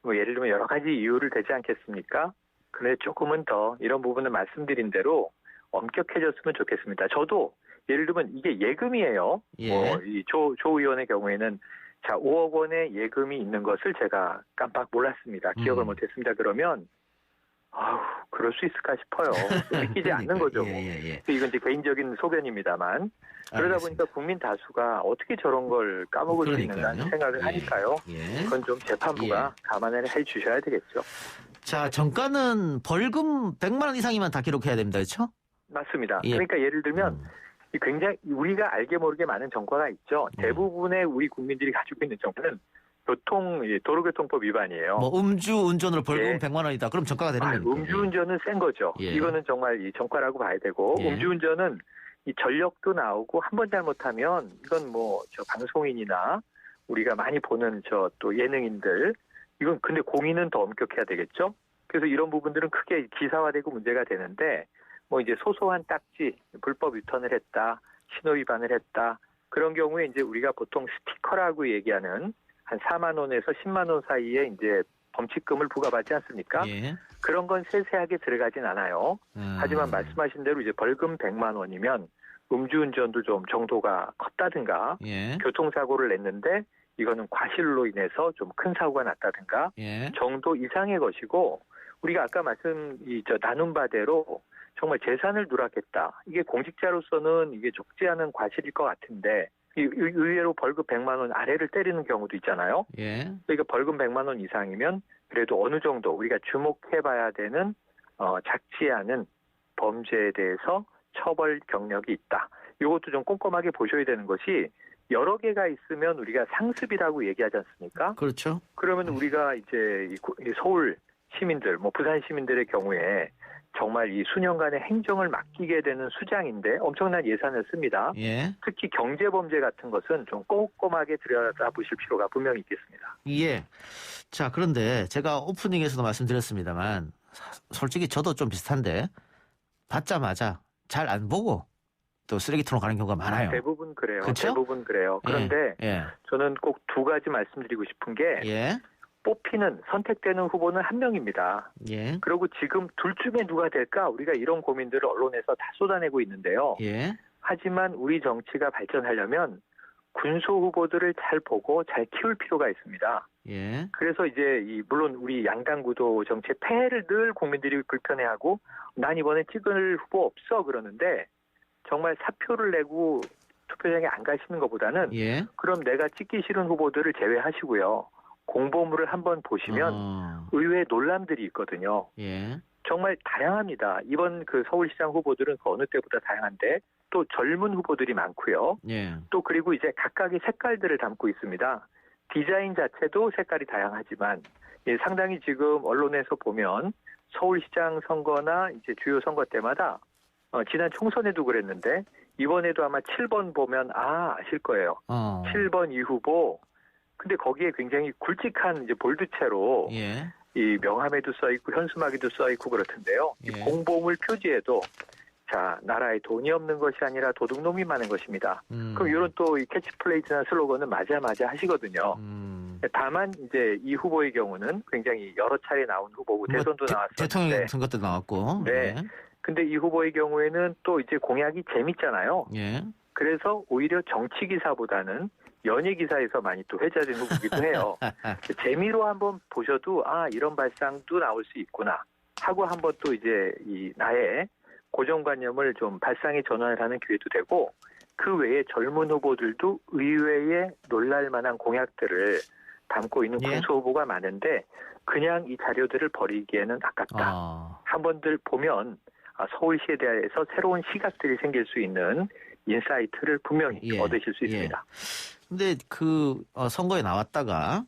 뭐 예를 들면 여러 가지 이유를 대지 않겠습니까? 그런데 조금은 더 이런 부분을 말씀드린 대로 엄격해졌으면 좋겠습니다. 저도 예를 들면 이게 예금이에요.
예.
이 조 의원의 경우에는 자 5억 원의 예금이 있는 것을 제가 깜빡 몰랐습니다. 기억을 못했습니다. 그러면 그럴 수 있을까 싶어요. 믿기지 않는 거죠.
예.
이건 이제 개인적인 소견입니다만 그러다
알겠습니다.
보니까 국민 다수가 어떻게 저런 걸 까먹을 수 있는가 하는 생각을 하니까요.
예.
그건 좀 재판부가 감안을 해 주셔야 되겠죠.
자 정가는 벌금 100만 원 이상이면 다 기록해야 됩니다, 그렇죠?
맞습니다.
예.
그러니까 예를 들면 굉장히 우리가 알게 모르게 많은 정과가 있죠. 대부분의 우리 국민들이 가지고 있는 정과는 도로교통법 위반이에요.
뭐 음주운전으로 벌금
예.
100만 원이다. 그럼 전가가 되는 겁니까?
음주운전은 센 거죠.
예.
이거는 정말 이 전과라고 봐야 되고
예.
음주운전은 이 전력도 나오고 한 번 잘못하면 이건 뭐 저 방송인이나 우리가 많이 보는 저 또 예능인들 이건 근데 공인은 더 엄격해야 되겠죠. 그래서 이런 부분들은 크게 기사화되고 문제가 되는데 뭐 이제 소소한 딱지 불법 유턴을 했다, 신호 위반을 했다 그런 경우에 이제 우리가 보통 스티커라고 얘기하는 한 4만 원에서 10만 원 사이에 이제 범칙금을 부과받지 않습니까?
예.
그런 건 세세하게 들어가진 않아요. 하지만 말씀하신 대로 이제 벌금 100만 원이면 음주운전도 좀 정도가 컸다든가
예.
교통사고를 냈는데 이거는 과실로 인해서 좀 큰 사고가 났다든가
예.
정도 이상의 것이고 우리가 아까 나눈 바대로 정말 재산을 누락했다. 이게 공직자로서는 이게 적지 않은 과실일 것 같은데 의외로 벌금 100만 원 아래를 때리는 경우도 있잖아요.
예.
그러니까 벌금 100만 원 이상이면 그래도 어느 정도 우리가 주목해봐야 되는 작지 않은 범죄에 대해서 처벌 경력이 있다. 이것도 좀 꼼꼼하게 보셔야 되는 것이 여러 개가 있으면 우리가 상습이라고 얘기하지 않습니까?
그렇죠.
그러면 우리가 이제 이 서울 시민들, 뭐 부산 시민들의 경우에 정말 이 수년간의 행정을 맡기게 되는 수장인데 엄청난 예산을 씁니다.
예.
특히 경제범죄 같은 것은 좀 꼼꼼하게 들여다보실 필요가 분명히 있겠습니다.
예. 자, 그런데 제가 오프닝에서도 말씀드렸습니다만 솔직히 저도 좀 비슷한데 받자마자 잘 안 보고 또 쓰레기통으로 가는 경우가 많아요.
대부분 그래요.
그쵸?
대부분 그래요. 그런데
예.
저는 꼭 두 가지 말씀드리고 싶은 게
예.
뽑히는 선택되는 후보는 한 명입니다.
예.
그리고 지금 둘 중에 누가 될까 우리가 이런 고민들을 언론에서 다 쏟아내고 있는데요.
예.
하지만 우리 정치가 발전하려면 군소 후보들을 잘 보고 잘 키울 필요가 있습니다.
예.
그래서 이제 물론 우리 양당 구도 정치의 폐해를 늘 국민들이 불편해하고 난 이번에 찍을 후보 없어 그러는데 정말 사표를 내고 투표장에 안 가시는 것보다는
예.
그럼 내가 찍기 싫은 후보들을 제외하시고요. 공보물을 한번 보시면 의외의 논란들이 있거든요.
예.
정말 다양합니다. 이번 그 서울시장 후보들은 그 어느 때보다 다양한데 또 젊은 후보들이 많고요.
예.
또 그리고 이제 각각의 색깔들을 담고 있습니다. 디자인 자체도 색깔이 다양하지만 상당히 지금 언론에서 보면 서울시장 선거나 이제 주요 선거 때마다 지난 총선에도 그랬는데 이번에도 아마 7번 보면 아실 거예요. 7번 이 후보. 근데 거기에 굉장히 굵직한 이제 볼드체로
예.
이 명함에도 써 있고 현수막에도 써 있고 그렇던데요.
예.
이 공보물 표지에도 자 나라에 돈이 없는 것이 아니라 도둑놈이 많은 것입니다. 그럼 이런 또 이 캐치플레이즈나 슬로건은 맞아 하시거든요. 다만 이제 이 후보의 경우는 굉장히 여러 차례 나온 후보고 대선도 나왔었는데
대통령 선거 때 나왔고.
네.
예.
근데 이 후보의 경우에는 또 이제 공약이 재밌잖아요.
예.
그래서 오히려 정치 기사보다는 연예 기사에서 많이 또 회자된 후보이기도 해요. 재미로 한번 보셔도 이런 발상도 나올 수 있구나 하고 한번 또 이제 이 나의 고정관념을 좀 발상에 전환을 하는 기회도 되고 그 외에 젊은 후보들도 의외의 놀랄만한 공약들을 담고 있는
예.
군소 후보가 많은데 그냥 이 자료들을 버리기에는 아깝다. 한번들 보면 서울시에 대해서 새로운 시각들이 생길 수 있는 인사이트를 분명히
예.
얻으실 수 있습니다.
근데 그 선거에 나왔다가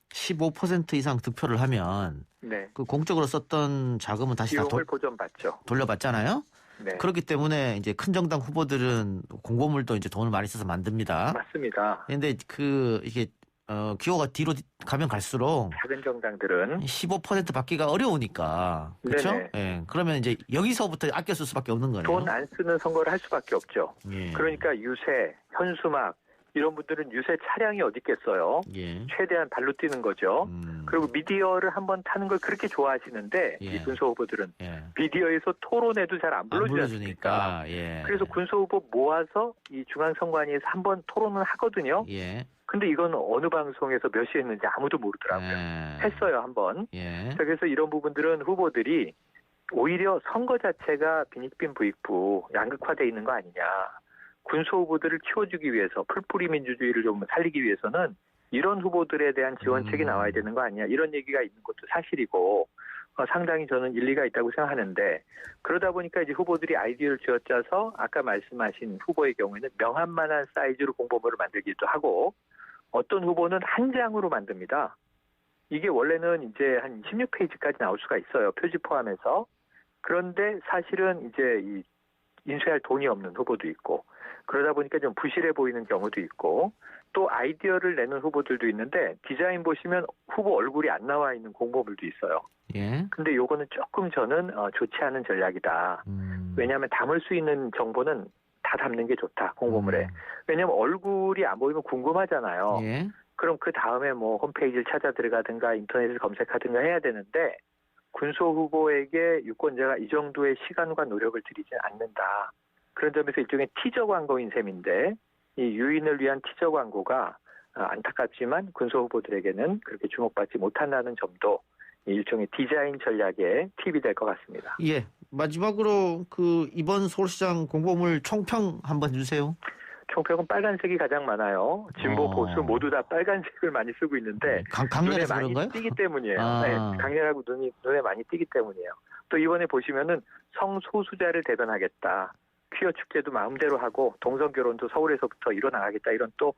15% 이상 득표를 하면
네.
그 공적으로 썼던 자금은 다시 다
비용을 보전받죠.
돌려받잖아요.
네.
그렇기 때문에 이제 큰 정당 후보들은 공보물도 이제 돈을 많이 써서 만듭니다.
맞습니다.
근데 이게 기호가 뒤로 가면 갈수록
작은 정당들은
15% 받기가 어려우니까 그렇죠?
네네.
예. 그러면 이제 여기서부터 아껴 쓸 수밖에 없는 거네요.
돈 안 쓰는 선거를 할 수밖에 없죠.
예.
그러니까 유세, 현수막 이런 분들은 유세 차량이 어디 있겠어요.
예.
최대한 발로 뛰는 거죠. 그리고 미디어를 한번 타는 걸 그렇게 좋아하시는데
예.
이 군소 후보들은
예.
미디어에서 토론에도 잘 안 불러주니까.
예.
그래서 군소 후보 모아서 이 중앙선관위에서 한번 토론을 하거든요.
예.
근데 이건 어느 방송에서 몇 시에 했는지 아무도 모르더라고요.
예.
했어요 한번.
예.
그래서 이런 부분들은 후보들이 오히려 선거 자체가 빈익빈 부익부 양극화돼 있는 거 아니냐. 군소 후보들을 키워주기 위해서 풀뿌리 민주주의를 좀 살리기 위해서는 이런 후보들에 대한 지원책이 나와야 되는 거 아니냐. 이런 얘기가 있는 것도 사실이고 상당히 저는 일리가 있다고 생각하는데 그러다 보니까 이제 후보들이 아이디어를 쥐어짜서 아까 말씀하신 후보의 경우에는 명함만한 사이즈로 공보물을 만들기도 하고 어떤 후보는 한 장으로 만듭니다. 이게 원래는 이제 한 16페이지까지 나올 수가 있어요. 표지 포함해서. 그런데 사실은 이제 이 인쇄할 돈이 없는 후보도 있고 그러다 보니까 좀 부실해 보이는 경우도 있고 또 아이디어를 내는 후보들도 있는데 디자인 보시면 후보 얼굴이 안 나와 있는 공보물도 있어요.
예.
근데 요거는 조금 저는 좋지 않은 전략이다. 왜냐하면 담을 수 있는 정보는 다 담는 게 좋다. 공보물에. 왜냐하면 얼굴이 안 보이면 궁금하잖아요.
예.
그럼 그 다음에 뭐 홈페이지를 찾아 들어가든가 인터넷을 검색하든가 해야 되는데 군소 후보에게 유권자가 이 정도의 시간과 노력을 들이지 않는다. 그런 점에서 일종의 티저 광고인 셈인데 이 유인을 위한 티저 광고가 안타깝지만 군소 후보들에게는 그렇게 주목받지 못한다는 점도 일종의 디자인 전략의 팁이 될 것 같습니다.
예. 마지막으로 그 이번 서울시장 공보물 총평 한번 주세요.
총평은 빨간색이 가장 많아요. 진보 보수 모두 다 빨간색을 많이 쓰고 있는데 눈에
강렬해서
많이
그런가요?
띄기 때문이에요.
아.
네, 강렬하고 눈에 많이 띄기 때문이에요. 또 이번에 보시면은 성소수자를 대변하겠다. 퀴어 축제도 마음대로 하고 동성 결혼도 서울에서부터 일어나가겠다. 이런 또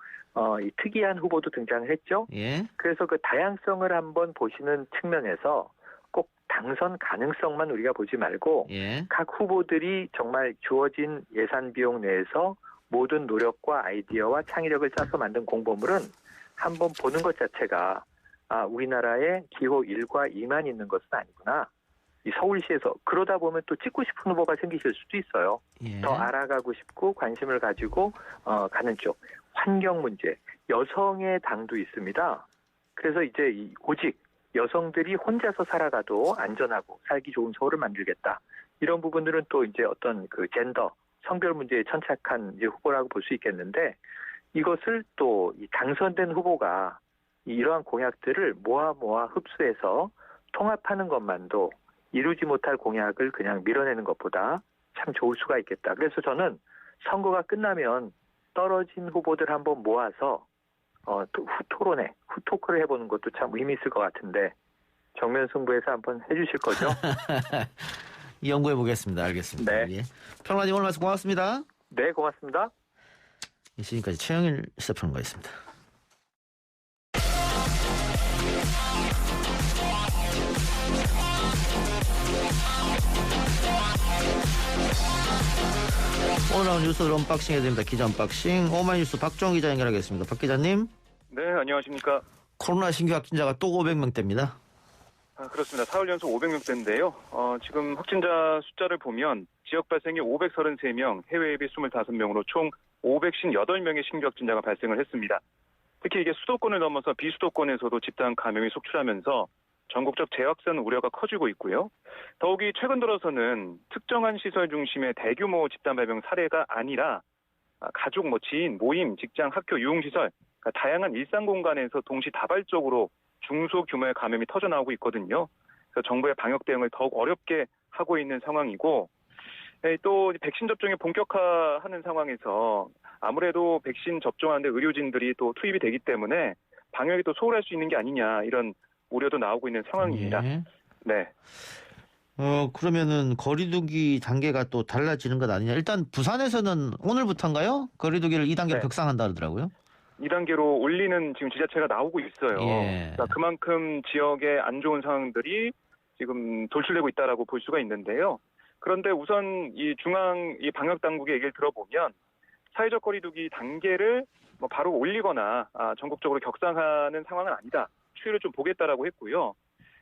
이 특이한 후보도 등장을 했죠.
예.
그래서 그 다양성을 한번 보시는 측면에서 꼭 당선 가능성만 우리가 보지 말고
예.
각 후보들이 정말 주어진 예산 비용 내에서 모든 노력과 아이디어와 창의력을 짜서 만든 공보물은 한번 보는 것 자체가 우리나라에 기호 1과 2만 있는 것은 아니구나. 이 서울시에서 그러다 보면 또 찍고 싶은 후보가 생기실 수도 있어요.
예.
더 알아가고 싶고 관심을 가지고 가는 쪽. 환경 문제, 여성의 당도 있습니다. 그래서 이제 오직 여성들이 혼자서 살아가도 안전하고 살기 좋은 서울을 만들겠다. 이런 부분들은 또 이제 어떤 그 젠더, 성별 문제에 천착한 이제 후보라고 볼 수 있겠는데 이것을 또 이 당선된 후보가 이러한 공약들을 모아 흡수해서 통합하는 것만도 이루지 못할 공약을 그냥 밀어내는 것보다 참 좋을 수가 있겠다. 그래서 저는 선거가 끝나면 떨어진 후보들 한번 모아서 후토론회, 후토크를 해보는 것도 참 의미 있을 것 같은데 정면 승부해서 한번 해주실 거죠?
연구해 보겠습니다. 알겠습니다.
네.
예. 평론가님 오늘 말씀 고맙습니다.
네, 고맙습니다.
지금까지 최영일 시사평론가였습니다. 오늘 나온 뉴스를 언박싱 해드립니다. 기자 언박싱. 오마이뉴스 박종 기자 연결하겠습니다. 박 기자님.
네, 안녕하십니까.
코로나 신규 확진자가 또 500명대입니다.
그렇습니다. 사흘 연속 500명대인데요. 지금 확진자 숫자를 보면 지역 발생이 533명, 해외 예비 25명으로 총 558명의 신규 확진자가 발생을 했습니다. 특히 이게 수도권을 넘어서 비수도권에서도 집단 감염이 속출하면서 전국적 재확산 우려가 커지고 있고요. 더욱이 최근 들어서는 특정한 시설 중심의 대규모 집단 발병 사례가 아니라 가족, 지인, 모임, 직장, 학교, 유흥시설, 그러니까 다양한 일상 공간에서 동시다발적으로 중소규모의 감염이 터져나오고 있거든요. 그래서 정부의 방역 대응을 더욱 어렵게 하고 있는 상황이고 또 백신 접종이 본격화하는 상황에서 아무래도 백신 접종하는데 의료진들이 또 투입이 되기 때문에 방역이 또 소홀할 수 있는 게 아니냐 이런 우려도 나오고 있는 상황입니다.
예.
네.
그러면은 거리두기 단계가 또 달라지는 것 아니냐. 일단 부산에서는 오늘부터인가요? 거리두기를 2단계로
네.
격상한다 그러더라고요.
2단계로 올리는 지금 지자체가 나오고 있어요.
예.
그러니까 그만큼 지역에 안 좋은 상황들이 지금 돌출되고 있다라고 볼 수가 있는데요. 그런데 우선 이 중앙 이 방역 당국의 얘기를 들어보면 사회적 거리두기 단계를 바로 올리거나 전국적으로 격상하는 상황은 아니다. 추이를 좀 보겠다라고 했고요.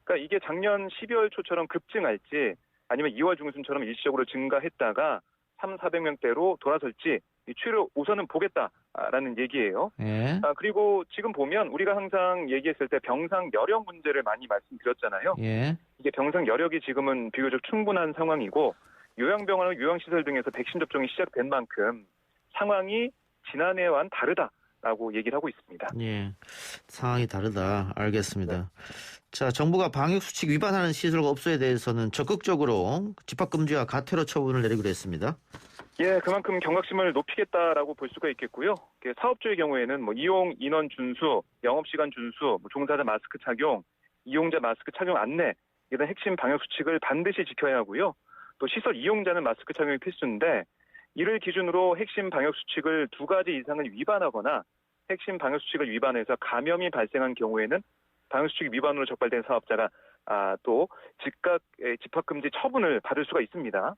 그러니까 이게 작년 12월 초처럼 급증할지 아니면 2월 중순처럼 일시적으로 증가했다가 300~400명대로 돌아설지 이 추이를 우선은 보겠다라는 얘기예요.
예.
그리고 지금 보면 우리가 항상 얘기했을 때 병상 여력 문제를 많이 말씀드렸잖아요.
예.
이게 병상 여력이 지금은 비교적 충분한 상황이고 요양병원과 요양시설 등에서 백신 접종이 시작된 만큼 상황이 지난해와는 다르다라고 얘기를 하고 있습니다.
예. 상황이 다르다. 알겠습니다. 자, 정부가 방역수칙 위반하는 시설과 업소에 대해서는 적극적으로 집합금지와 가태료 처분을 내리기로 했습니다.
예, 그만큼 경각심을 높이겠다라고 볼 수가 있겠고요. 사업주의 경우에는 이용 인원 준수, 영업시간 준수, 종사자 마스크 착용, 이용자 마스크 착용 안내 이런 핵심 방역 수칙을 반드시 지켜야 하고요. 또 시설 이용자는 마스크 착용이 필수인데 이를 기준으로 핵심 방역 수칙을 2가지 이상을 위반하거나 핵심 방역 수칙을 위반해서 감염이 발생한 경우에는 방역 수칙 위반으로 적발된 사업자가 또 즉각 집합금지 처분을 받을 수가 있습니다.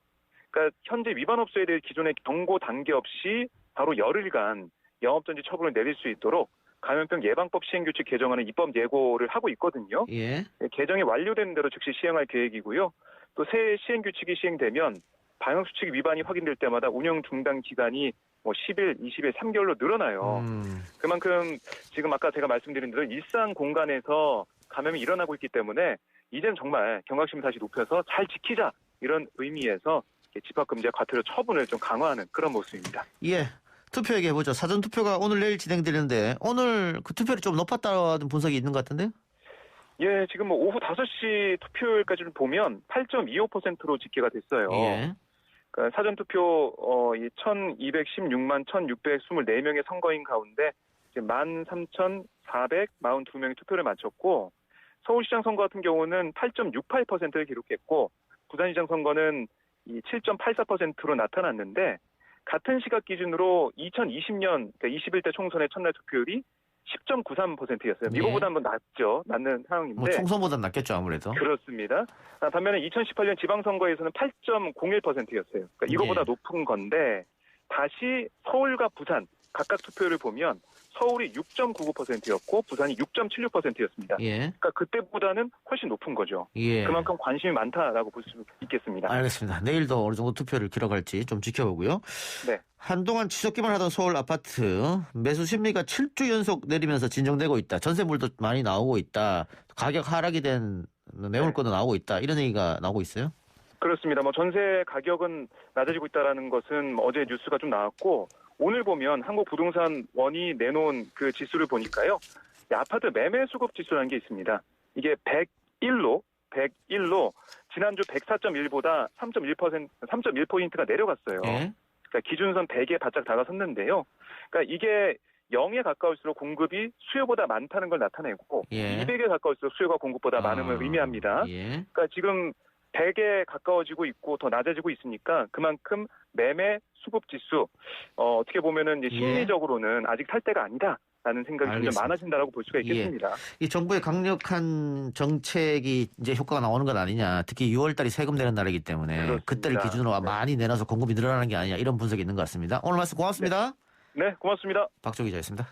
그러니까 현재 위반업소에 대해 기존의 경고 단계 없이 바로 열흘간 영업정지 처분을 내릴 수 있도록 감염병 예방법 시행규칙 개정안은 입법 예고를 하고 있거든요.
예.
개정이 완료되는 대로 즉시 시행할 계획이고요. 또 새 시행규칙이 시행되면 방역수칙 위반이 확인될 때마다 운영 중단 기간이 10일, 20일, 3개월로 늘어나요. 그만큼 지금 아까 제가 말씀드린 대로 일상 공간에서 감염이 일어나고 있기 때문에 이제는 정말 경각심을 다시 높여서 잘 지키자 이런 의미에서 집합금지와 과태료 처분을 좀 강화하는 그런 모습입니다.
예. 투표 얘기해보죠. 사전투표가 오늘 내일 진행되는데 오늘 그 투표율이 좀 높았다는 분석이 있는 것 같은데요?
예, 지금 오후 5시 투표율까지를 보면 8.25%로 집계가 됐어요.
예.
그러니까 사전투표 1,216만 1,624명의 선거인 가운데 13,442명이 투표를 마쳤고 서울시장 선거 같은 경우는 8.68%를 기록했고 부산시장 선거는 7.84%로 나타났는데 같은 시각 기준으로 2020년 그러니까 21대 총선의 첫날 투표율이 10.93%였어요.
예.
이거보다 한번 낮는 상황인데.
뭐 총선보다 낫겠죠 아무래도.
그렇습니다. 반면에 2018년 지방선거에서는 8.01%였어요. 그러니까 이거보다
예.
높은 건데 다시 서울과 부산 각각 투표율을 보면 서울이 6.99%였고 부산이 6.76%였습니다.
예.
그러니까 그때보다는 훨씬 높은 거죠.
예.
그만큼 관심이 많다라고 볼 수 있겠습니다.
알겠습니다. 내일도 어느 정도 투표를 기록할지 좀 지켜보고요.
네.
한동안 지속기만 하던 서울 아파트 매수 심리가 7주 연속 내리면서 진정되고 있다. 전세물도 많이 나오고 있다. 가격 하락이 된 매물권도 나오고 있다. 이런 얘기가 나오고 있어요.
그렇습니다. 전세 가격은 낮아지고 있다라는 것은 어제 뉴스가 좀 나왔고 오늘 보면 한국부동산원이 내놓은 그 지수를 보니까요. 아파트 매매 수급 지수라는 게 있습니다. 이게 101로 지난주 104.1보다 3.1%가 내려갔어요.
예.
그러니까 기준선 100에 바짝 다가섰는데요. 그러니까 이게 0에 가까울수록 공급이 수요보다 많다는 걸 나타내고
예.
200에 가까울수록 수요가 공급보다 많음을 의미합니다.
예.
그러니까 지금 100에 가까워지고 있고 더 낮아지고 있으니까 그만큼 매매 수급 지수 어떻게 보면은 이제 심리적으로는 아직 살 때가 아니다라는 생각이
알겠습니다.
점점 많아진다라고 볼 수가 있겠습니다.
이 정부의 강력한 정책이 이제 효과가 나오는 건 아니냐. 특히 6월달이 세금 내는 날이기 때문에
그렇습니다.
그때를 기준으로 많이 내놔서 공급이 늘어나는 게 아니냐. 이런 분석이 있는 것 같습니다. 오늘 말씀 고맙습니다.
네, 고맙습니다.
박조 기자였습니다.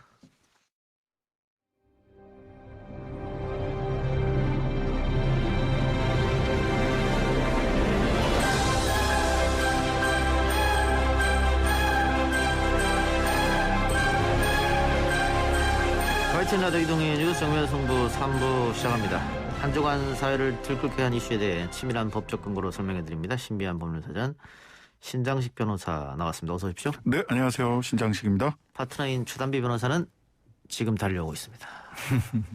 YTN 라디오 이동의 뉴스 정면 승부 3부 시작합니다. 한 주간 사회를 들끓게 한 이슈에 대해 치밀한 법적 근거로 설명해드립니다. 신비한 법률사전 신장식 변호사 나왔습니다. 어서 오십시오.
네, 안녕하세요. 신장식입니다.
파트너인 최단비 변호사는 지금 달려오고 있습니다.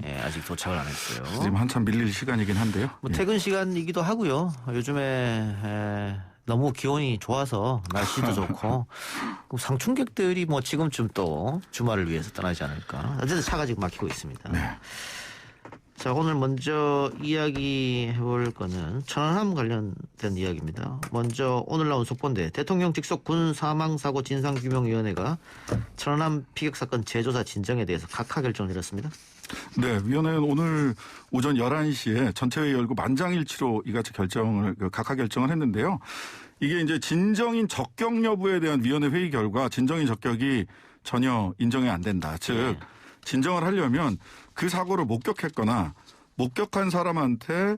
예, 아직 도착을 안 했어요.
지금 한참 밀릴 시간이긴 한데요.
퇴근 시간이기도 하고요. 요즘에 너무 기온이 좋아서 날씨도 좋고 상충객들이 지금쯤 또 주말을 위해서 떠나지 않을까. 어쨌든 차가 지금 막히고 있습니다.
네.
자, 오늘 먼저 이야기해볼 거는 천안함 관련된 이야기입니다. 먼저 오늘 나온 속보인데 대통령 직속 군 사망사고 진상규명위원회가 천안함 피격 사건 재조사 진정에 대해서 각하 결정을 내렸습니다.
네, 위원회는 오늘 오전 11시에 전체회의 열고 만장일치로 이같이 각하 결정을 했는데요. 이게 이제 진정인 적격 여부에 대한 위원회 회의 결과 진정인 적격이 전혀 인정이 안 된다. 즉 진정을 하려면 그 사고를 목격했거나 목격한 사람한테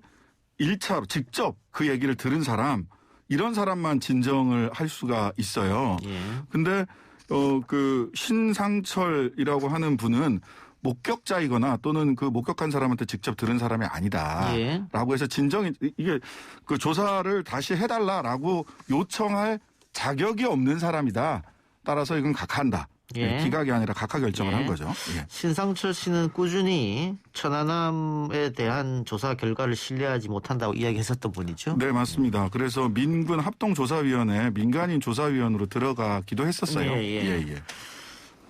1차로 직접 그 얘기를 들은 사람 이런 사람만 진정을 할 수가 있어요. 근데 그 신상철이라고 하는 분은 목격자이거나 또는 그 목격한 사람한테 직접 들은 사람이 아니다라고 해서 진정이 이게 그 조사를 다시 해달라라고 요청할 자격이 없는 사람이다. 따라서 이건 각하한다. 기각이 아니라 각하 결정을 한 거죠. 예.
신상철 씨는 꾸준히 천안함에 대한 조사 결과를 신뢰하지 못한다고 이야기했었던 분이죠.
네, 맞습니다. 그래서 민군 합동조사위원회 민간인 조사위원으로 들어가기도 했었어요. 예.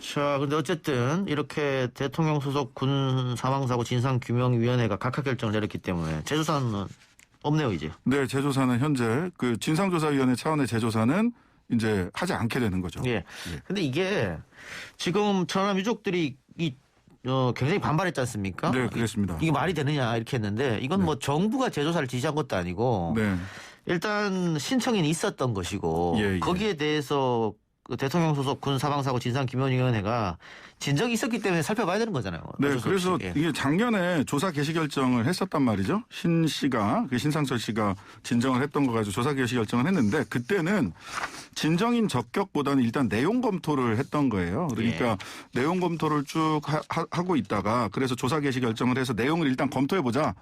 자, 근데 어쨌든 이렇게 대통령 소속 군 사망사고 진상규명위원회가 각하 결정을 내렸기 때문에 재조사는 없네요 이제.
네, 재조사는 현재 그 진상조사위원회 차원의 재조사는 이제 하지 않게 되는 거죠.
예. 근데 이게 지금 천안함 유족들이 굉장히 반발했지 않습니까?
네, 그렇습니다.
이게 말이 되느냐 이렇게 했는데 이건 뭐 정부가 재조사를 지시한 것도 아니고
네.
일단 신청인이 있었던 것이고
예.
거기에 대해서 그 대통령 소속 군사방사고 진상규명위원회가 진정이 있었기 때문에 살펴봐야 되는 거잖아요.
네,
어쩔 수
그래서
없이. 예.
이게 작년에 조사 개시 결정을 했었단 말이죠. 신상철 씨가 진정을 했던 거 가지고 조사 개시 결정을 했는데 그때는 진정인 적격보다는 일단 내용 검토를 했던 거예요. 그러니까 내용 검토를 쭉 하고 있다가 그래서 조사 개시 결정을 해서 내용을 일단 검토해 보자.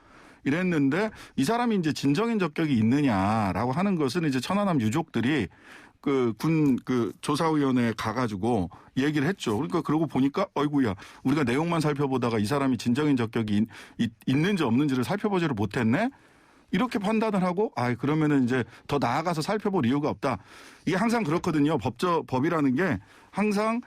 이랬는데 이 사람이 이제 진정인 적격이 있느냐라고 하는 것은 이제 천안함 유족들이 군 조사위원회에 가가지고 얘기를 했죠. 그러니까 그러고 보니까 어이구야 우리가 내용만 살펴보다가 이 사람이 진정인 적격이 있는지 없는지를 살펴보지를 못했네. 이렇게 판단을 하고 그러면은 이제 더 나아가서 살펴볼 이유가 없다. 이게 항상 그렇거든요. 법이라는 게 항상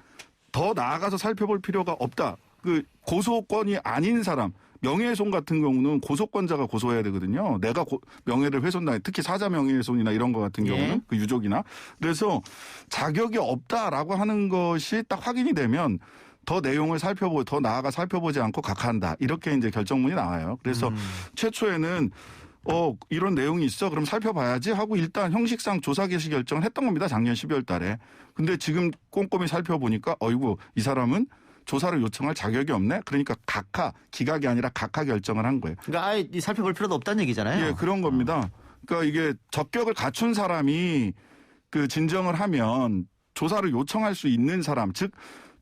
더 나아가서 살펴볼 필요가 없다. 그 고소권이 아닌 사람. 명예훼손 같은 경우는 고소권자가 고소해야 되거든요. 내가 명예를 훼손다. 특히 사자 명예훼손이나 이런 거 같은 경우는 그 유족이나. 그래서 자격이 없다라고 하는 것이 딱 확인이 되면 더 내용을 더 나아가 살펴보지 않고 각하한다. 이렇게 이제 결정문이 나와요. 그래서 최초에는 이런 내용이 있어. 그럼 살펴봐야지 하고 일단 형식상 조사 개시 결정을 했던 겁니다. 작년 12월 달에. 근데 지금 꼼꼼히 살펴보니까 어이구 이 사람은 조사를 요청할 자격이 없네. 그러니까 기각이 아니라 각하 결정을 한 거예요.
그러니까 아예 살펴볼 필요도 없다는 얘기잖아요.
예, 그런 겁니다. 그러니까 이게 적격을 갖춘 사람이 그 진정을 하면 조사를 요청할 수 있는 사람, 즉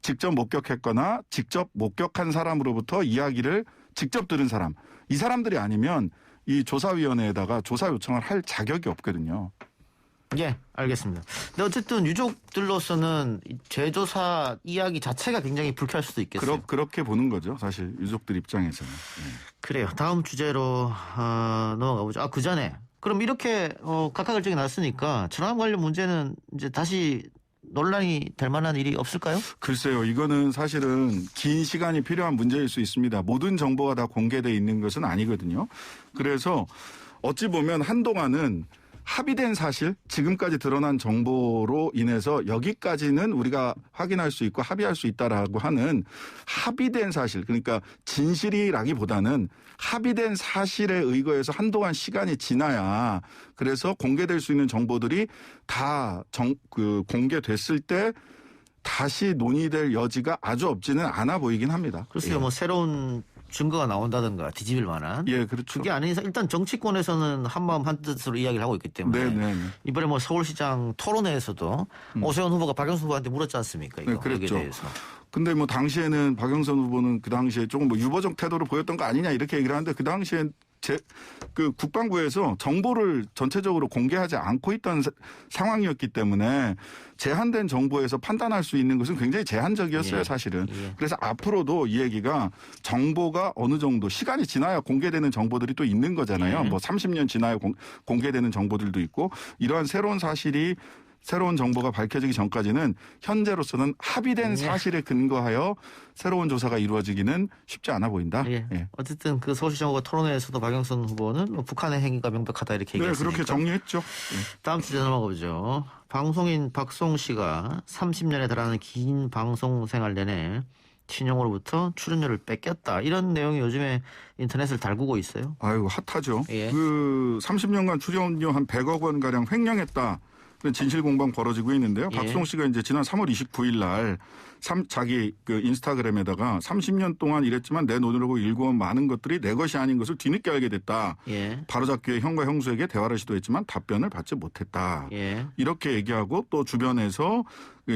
직접 목격했거나 직접 목격한 사람으로부터 이야기를 직접 들은 사람, 이 사람들이 아니면 이 조사위원회에다가 조사 요청을 할 자격이 없거든요.
예, 알겠습니다. 근데 어쨌든 유족들로서는 재조사 이야기 자체가 굉장히 불쾌할 수도 있겠어요.
그렇게 보는 거죠. 사실 유족들 입장에서는.
그래요. 다음 주제로 넘어가 보죠. 그 전에 그럼 이렇게 각하 결정이 났으니까 천안함 관련 문제는 이제 다시 논란이 될 만한 일이 없을까요?
글쎄요. 이거는 사실은 긴 시간이 필요한 문제일 수 있습니다. 모든 정보가 다 공개돼 있는 것은 아니거든요. 그래서 어찌 보면 한동안은 합의된 사실, 지금까지 드러난 정보로 인해서 여기까지는 우리가 확인할 수 있고 합의할 수 있다라고 하는 합의된 사실, 그러니까 진실이라기보다는 합의된 사실에 의거해서 한동안 시간이 지나야 그래서 공개될 수 있는 정보들이 다 공개됐을 때 다시 논의될 여지가 아주 없지는 않아 보이긴 합니다.
글쎄요, 뭐 새로운 증거가 나온다든가 뒤집을 만한.
예, 그렇죠.
그게 아닌 이상 일단 정치권에서는 한마음 한뜻으로 이야기를 하고 있기 때문에.
네.
이번에 뭐 서울시장 토론회에서도 오세훈 후보가 박영수 후보한테 물었지 않습니까? 이거.
네, 그랬죠.
여기에 대해서.
근데 뭐 당시에는 박영선 후보는 그 당시에 조금 뭐 유보적 태도를 보였던 거 아니냐 이렇게 얘기를 하는데 그 당시엔 국방부에서 정보를 전체적으로 공개하지 않고 있던 상황이었기 때문에 제한된 정보에서 판단할 수 있는 것은 굉장히 제한적이었어요, 사실은. 그래서 앞으로도 이 얘기가 정보가 어느 정도 시간이 지나야 공개되는 정보들이 또 있는 거잖아요. 뭐 30년 지나야 공개되는 정보들도 있고 이러한 새로운 정보가 밝혀지기 전까지는 현재로서는 합의된 사실에 근거하여 새로운 조사가 이루어지기는 쉽지 않아 보인다.
예. 어쨌든 그 서울시장 후보 토론회에서도 박영선 후보는 뭐 북한의 행위가 명백하다 이렇게 얘기했으니까.
그렇게 정리했죠.
다음 주제 넘어가 보죠. 방송인 박송 씨가 30년에 달하는 긴 방송 생활 내내 친형으로부터 출연료를 뺏겼다. 이런 내용이 요즘에 인터넷을 달구고 있어요.
아이고 핫하죠.
예.
그 30년간 출연료 한 100억 원 가량 횡령했다. 진실 공방 벌어지고 있는데요. 박수홍 씨가 이제 지난 3월 29일 날 자기 그 인스타그램에다가 30년 동안 일했지만 내 노력으로 일궈온 많은 것들이 내 것이 아닌 것을 뒤늦게 알게 됐다. 바로잡기 위해 형과 형수에게 대화를 시도했지만 답변을 받지 못했다. 이렇게 얘기하고 또 주변에서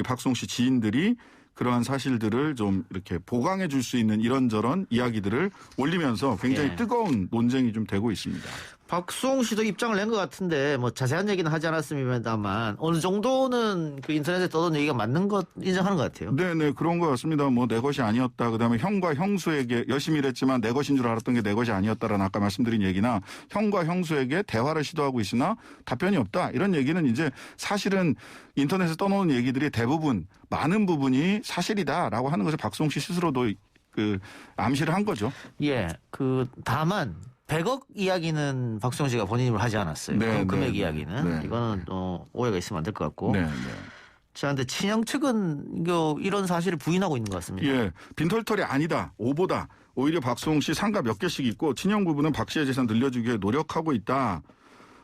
박수홍 씨 지인들이 그러한 사실들을 좀 이렇게 보강해 줄 수 있는 이런저런 이야기들을 올리면서 굉장히 뜨거운 논쟁이 좀 되고 있습니다.
박수홍 씨도 입장을 낸 것 같은데 뭐 자세한 얘기는 하지 않았습니다만 어느 정도는 그 인터넷에 떠도는 얘기가 맞는 것 인정하는 것 같아요.
네, 그런 것 같습니다. 뭐 내 것이 아니었다. 그다음에 형과 형수에게 열심히 일했지만 내 것인 줄 알았던 게 내 것이 아니었다라는 아까 말씀드린 얘기나 형과 형수에게 대화를 시도하고 있으나 답변이 없다. 이런 얘기는 이제 사실은 인터넷에 떠놓은 얘기들이 대부분 많은 부분이 사실이다라고 하는 것을 박수홍 씨 스스로도 그 암시를 한 거죠.
다만 100억 이야기는 박수홍 씨가 본인 입으로 하지 않았어요.
네,
그 금액
네,
이야기는.
네.
이거는 오해가 있으면 안 될 것 같고.
네, 네.
자, 근데 친형 측은 이런 사실을 부인하고 있는 것 같습니다.
예, 빈털털이 아니다, 오보다. 오히려 박수홍 씨 상가 몇 개씩 있고 친형 부부는 박 씨의 재산 늘려주기 위해 노력하고 있다.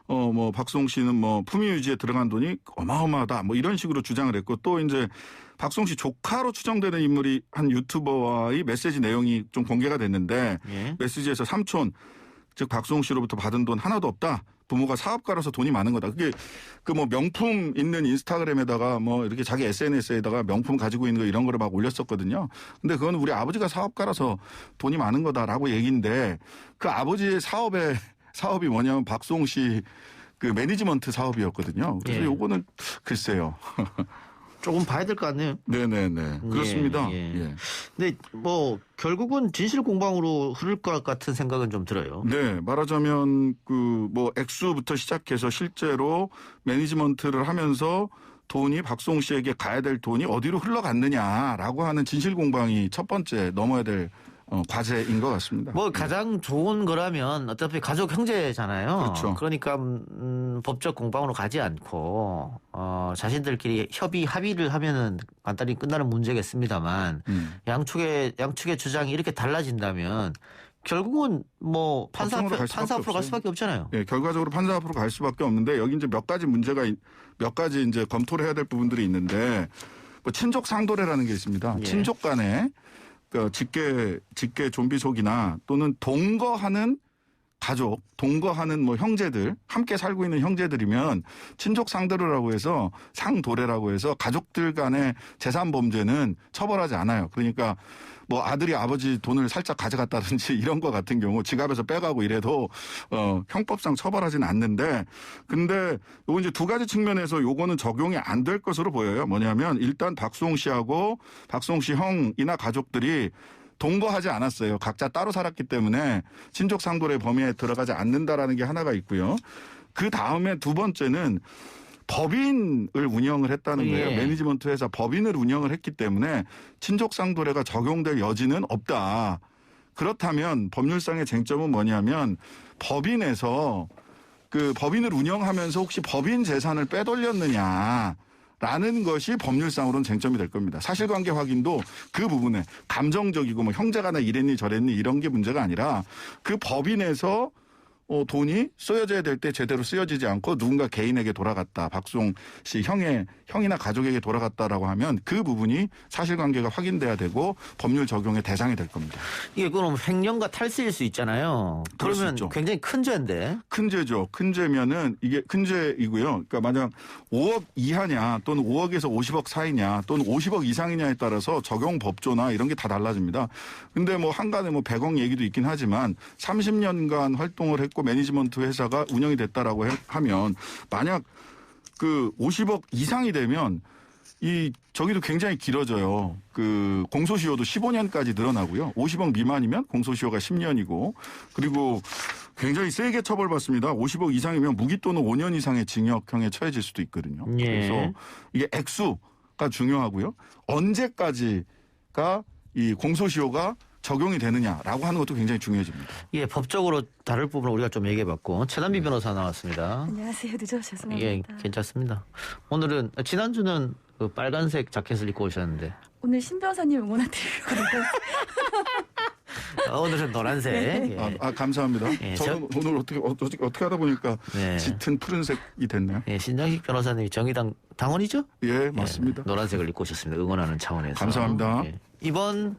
뭐 박수홍 씨는 뭐 품위 유지에 들어간 돈이 어마어마하다. 뭐 이런 식으로 주장을 했고 또 이제 박수홍 씨 조카로 추정되는 인물이 한 유튜버와의 메시지 내용이 좀 공개가 됐는데
예.
메시지에서 삼촌 즉 박수홍 씨로부터 받은 돈 하나도 없다. 부모가 사업가라서 돈이 많은 거다. 그게 그 뭐 명품 있는 인스타그램에다가 뭐 이렇게 자기 SNS에다가 명품 가지고 있는 거 이런 거를 막 올렸었거든요. 근데 그건 우리 아버지가 사업가라서 돈이 많은 거다라고 얘기인데 그 아버지의 사업이 뭐냐면 박수홍 씨 그 매니지먼트 사업이었거든요. 그래서
예.
요거는 글쎄요.
조금 봐야 될 것 같네요.
네네네. 그렇습니다.
예.
예.
근데 뭐 결국은 진실 공방으로 흐를 것 같은 생각은 좀 들어요.
네, 말하자면 그 뭐 액수부터 시작해서 실제로 매니지먼트를 하면서 돈이 박수홍 씨에게 가야 될 돈이 어디로 흘러갔느냐라고 하는 진실 공방이 첫 번째 넘어야 될 과제인 것 같습니다.
뭐 가장 좋은 거라면 어차피 가족 형제잖아요.
그렇죠.
그러니까 법적 공방으로 가지 않고 자신들끼리 합의를 하면은 간단히 끝나는 문제겠습니다만 양측의 주장이 이렇게 달라진다면 결국은 뭐 판사
법정으로
앞으로 갈 수밖에 없잖아요.
예, 결과적으로 판사 앞으로 갈 수밖에 없는데 여기 이제 몇 가지 이제 검토를 해야 될 부분들이 있는데 뭐 친족 상도례라는 게 있습니다.
예.
친족 간에 그 직계 좀비속이나 또는 동거하는 가족, 동거하는 뭐 형제들, 함께 살고 있는 형제들이면 친족 상도례라고 해서 상도례라고 해서 가족들 간의 재산 범죄는 처벌하지 않아요. 그러니까 뭐 아들이 아버지 돈을 살짝 가져갔다든지 이런 거 같은 경우 지갑에서 빼가고 이래도 형법상 처벌하지는 않는데 근데 요거 이제 두 가지 측면에서 요거는 적용이 안 될 것으로 보여요. 뭐냐면 일단 박수홍 씨하고 박수홍 씨 형이나 가족들이 동거하지 않았어요. 각자 따로 살았기 때문에 친족 상도례 범위에 들어가지 않는다라는 게 하나가 있고요. 그 다음에 두 번째는 법인을 운영을 했다는 거예요.
예.
매니지먼트 회사 법인을 운영을 했기 때문에 친족 상도례가 적용될 여지는 없다. 그렇다면 법률상의 쟁점은 뭐냐면 법인에서 그 법인을 운영하면서 혹시 법인 재산을 빼돌렸느냐. 라는 것이 법률상으로는 쟁점이 될 겁니다. 사실관계 확인도 그 부분에 감정적이고 뭐 형제가나 이랬니 저랬니 이런 게 문제가 아니라 그 법인에서 돈이 쓰여져야 될 때 제대로 쓰여지지 않고 누군가 개인에게 돌아갔다. 박수홍 씨 형이나 가족에게 돌아갔다라고 하면 그 부분이 사실관계가 확인돼야 되고 법률 적용의 대상이 될 겁니다.
이게 그럼 횡령과 탈세일 수 있잖아요.
그럴 수
그러면
있죠.
굉장히 큰 죄인데.
큰 죄죠. 큰 죄면은 이게 큰 죄이고요. 그러니까 만약 5억 이하냐 또는 5억에서 50억 사이냐 또는 50억 이상이냐에 따라서 적용 법조나 이런 게 다 달라집니다. 근데 뭐 한간에 뭐 100억 얘기도 있긴 하지만 30년간 활동을 했고 매니지먼트 회사가 운영이 됐다라고 하면 만약 그 50억 이상이 되면 저기도 굉장히 길어져요. 그 공소시효도 15년까지 늘어나고요. 50억 미만이면 공소시효가 10년이고 그리고 굉장히 세게 처벌받습니다. 50억 이상이면 무기 또는 5년 이상의 징역형에 처해질 수도 있거든요.
예.
그래서 이게 액수가 중요하고요. 언제까지가 이 공소시효가 적용이 되느냐라고 하는 것도 굉장히 중요해집니다.
예, 법적으로 다룰 부분을 우리가 좀 얘기해봤고 최단비 변호사 나왔습니다.
안녕하세요. 늦어 죄송합니다.
예, 괜찮습니다. 오늘은 지난주는 그 빨간색 자켓을 입고 오셨는데
오늘 신 변호사님 응원해드리려고
오늘은 노란색.
네.
예.
감사합니다.
예,
저는 오늘 어떻게 하다 보니까
네.
짙은 푸른색이 됐네요.
예, 신장식 변호사님이 정의당 당원이죠?
예, 맞습니다.
예, 노란색을 입고 오셨습니다. 응원하는 차원에서.
감사합니다.
예. 이번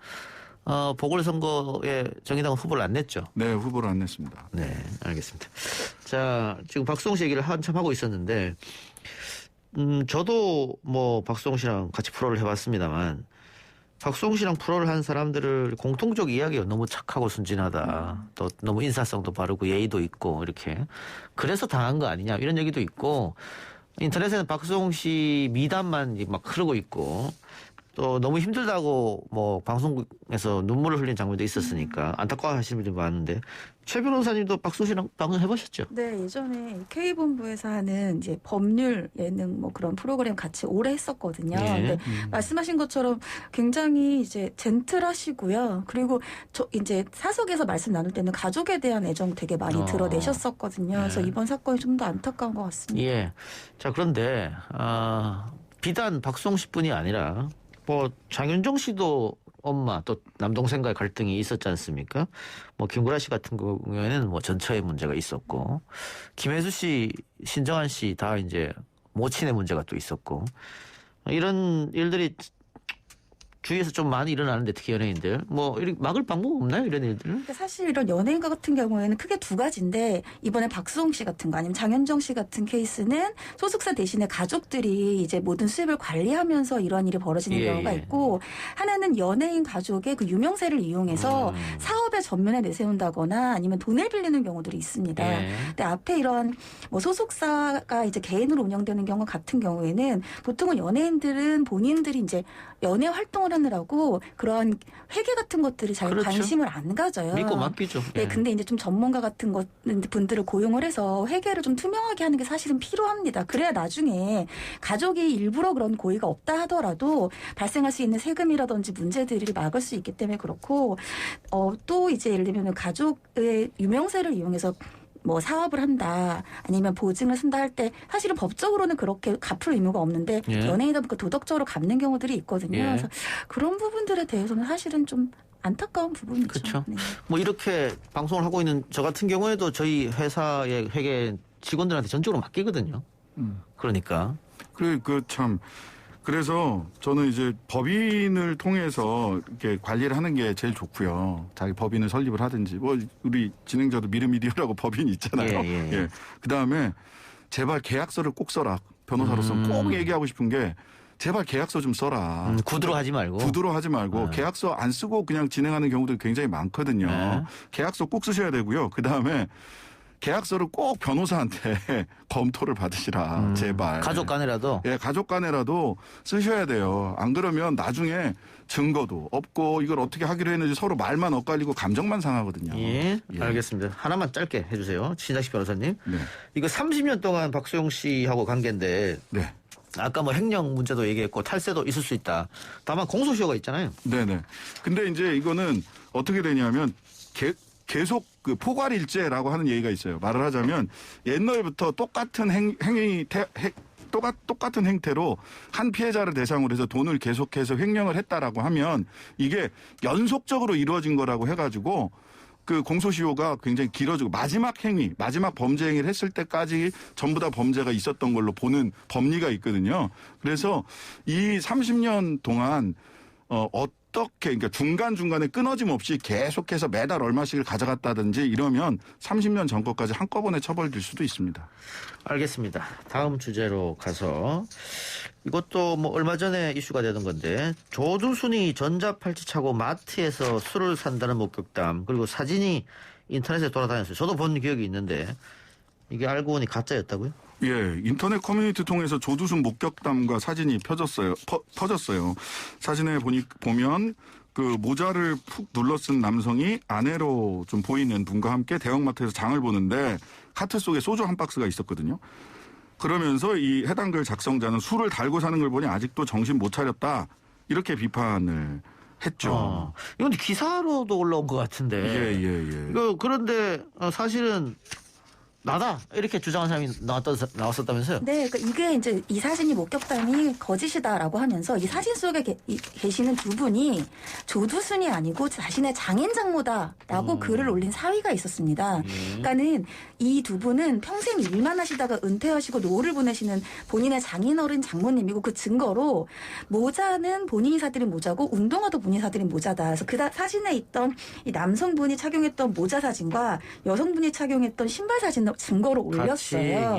보궐선거에 정의당 후보를 안 냈죠?
네, 후보를 안 냈습니다.
네, 알겠습니다. 자, 지금 박수홍 씨 얘기를 한참 하고 있었는데, 저도 뭐 박수홍 씨랑 같이 프로를 해봤습니다만, 박수홍 씨랑 프로를 한 사람들을 공통적 이야기가 너무 착하고 순진하다. 또 너무 인사성도 바르고 예의도 있고 이렇게. 그래서 당한 거 아니냐 이런 얘기도 있고, 인터넷에는 박수홍 씨 미담만 막 흐르고 있고, 또 너무 힘들다고 뭐 방송국에서 눈물을 흘린 장면도 있었으니까 안타까워하시는 분들이 많은데 최 변호사님도 박수홍 씨랑 방송 해보셨죠?
네, 예전에 K본부에서 하는 이제 법률 예능 뭐 그런 프로그램 같이 오래 했었거든요.
예.
근데 말씀하신 것처럼 굉장히 이제 젠틀하시고요. 그리고 저 이제 사석에서 말씀 나눌 때는 가족에 대한 애정 되게 많이 드러내셨었거든요. 그래서 이번 사건이 좀 더 안타까운 것 같습니다.
예. 자, 그런데, 비단 박수홍 씨뿐이 아니라, 뭐, 장윤정 씨도 엄마 또 남동생과의 갈등이 있었지 않습니까? 뭐, 김구라 씨 같은 경우에는 뭐 전처의 문제가 있었고, 김혜수 씨, 신정한 씨 다 이제 모친의 문제가 또 있었고, 이런 일들이 주위에서 좀 많이 일어나는데 특히 연예인들 뭐 이렇게 막을 방법 없나요 이런 일들은?
그러니까 사실 이런 연예인 같은 경우에는 크게 두 가지인데 이번에 박수홍 씨 같은 거 아니면 장윤정 씨 같은 케이스는 소속사 대신에 가족들이 이제 모든 수입을 관리하면서 이런 일이 벌어지는 경우가 있고 하나는 연예인 가족의 그 유명세를 이용해서 사업의 전면에 내세운다거나 아니면 돈을 빌리는 경우들이 있습니다. 근데 앞에 이런 뭐 소속사가 이제 개인으로 운영되는 경우 같은 경우에는 보통은 연예인들은 본인들이 이제 연예 활동을 하느라고 그런 회계 같은 것들이 잘
그렇죠.
관심을 안 가져요.
믿고 맡기죠.
네, 근데 이제 좀 전문가 같은 분들을 고용을 해서 회계를 좀 투명하게 하는 게 사실은 필요합니다. 그래야 나중에 가족이 일부러 그런 고의가 없다 하더라도 발생할 수 있는 세금이라든지 문제들을 막을 수 있기 때문에 그렇고 또 이제 예를 들면 가족의 유명세를 이용해서 뭐 사업을 한다 아니면 보증을 쓴다 할 때 사실은 법적으로는 그렇게 갚을 의무가 없는데 연예인이다 보니까 도덕적으로 갚는 경우들이 있거든요. 그래서 그런 부분들에 대해서는 사실은 좀 안타까운 부분이죠.
그렇죠.
네.
뭐 이렇게 방송을 하고 있는 저 같은 경우에도 저희 회사의 회계 직원들한테 전적으로 맡기거든요. 그러니까
그래서 저는 이제 법인을 통해서 이렇게 관리를 하는 게 제일 좋고요. 자기 법인을 설립을 하든지 뭐 우리 진행자도 미르미디어라고 법인이 있잖아요. 예. 그다음에 제발 계약서를 꼭 써라. 변호사로서 꼭 얘기하고 싶은 게 제발 계약서 좀 써라.
구두로 하지 말고.
구두로 하지 말고 계약서 안 쓰고 그냥 진행하는 경우도 굉장히 많거든요.
네.
계약서 꼭 쓰셔야 되고요. 그다음에 계약서를 꼭 변호사한테 검토를 받으시라. 제발.
가족 간에라도.
예, 가족 간에라도 쓰셔야 돼요. 안 그러면 나중에 증거도 없고 이걸 어떻게 하기로 했는지 서로 말만 엇갈리고 감정만 상하거든요.
예, 알겠습니다. 하나만 짧게 해주세요. 신장식 변호사님.
네.
이거 30년 동안 박수홍 씨하고 관계인데
네.
아까 뭐 횡령 문제도 얘기했고 탈세도 있을 수 있다. 다만 공소시효가 있잖아요.
네네. 근데 이제 이거는 어떻게 되냐면 계속 그 포괄일제라고 하는 얘기가 있어요. 말을 하자면 옛날부터 똑같은 똑같은 행태로 한 피해자를 대상으로 해서 돈을 계속해서 횡령을 했다라고 하면 이게 연속적으로 이루어진 거라고 해가지고 그 공소시효가 굉장히 길어지고 마지막 행위, 마지막 범죄 행위를 했을 때까지 전부 다 범죄가 있었던 걸로 보는 법리가 있거든요. 그래서 이 30년 동안 어떻게 그러니까 중간중간에 끊어짐 없이 계속해서 매달 얼마씩을 가져갔다든지 이러면 30년 전 것까지 한꺼번에 처벌될 수도 있습니다.
알겠습니다. 다음 주제로 가서 이것도 뭐 얼마 전에 이슈가 되던 건데 조두순이 전자팔찌 차고 마트에서 술을 산다는 목격담 그리고 사진이 인터넷에 돌아다녔어요. 저도 본 기억이 있는데 이게 알고 보니 가짜였다고요?
예, 인터넷 커뮤니티 통해서 조두순 목격담과 사진이 퍼졌어요. 사진에 보면 그 모자를 푹 눌러쓴 남성이 아내로 좀 보이는 분과 함께 대형마트에서 장을 보는데 카트 속에 소주 한 박스가 있었거든요. 그러면서 이 해당 글 작성자는 술을 달고 사는 걸 보니 아직도 정신 못 차렸다. 이렇게 비판을 했죠.
이건 기사로도 올라온 것 같은데.
예.
그런데 사실은 나다 이렇게 주장한 사람이 나왔었다면서요?
네, 그러니까 이게 이제 이 사진이 목격담이 거짓이다라고 하면서 이 사진 속에 계시는 두 분이 조두순이 아니고 자신의 장인 장모다라고 글을 올린 사위가 있었습니다. 그러니까는 이 두 분은 평생 일만 하시다가 은퇴하시고 노후를 보내시는 본인의 장인어른 장모님이고 그 증거로 모자는 본인이 사들인 모자고 운동화도 본인이 사들인 모자다. 그래서 그 사진에 있던 이 남성분이 착용했던 모자 사진과 여성분이 착용했던 신발 사진을 증거로 올렸어요.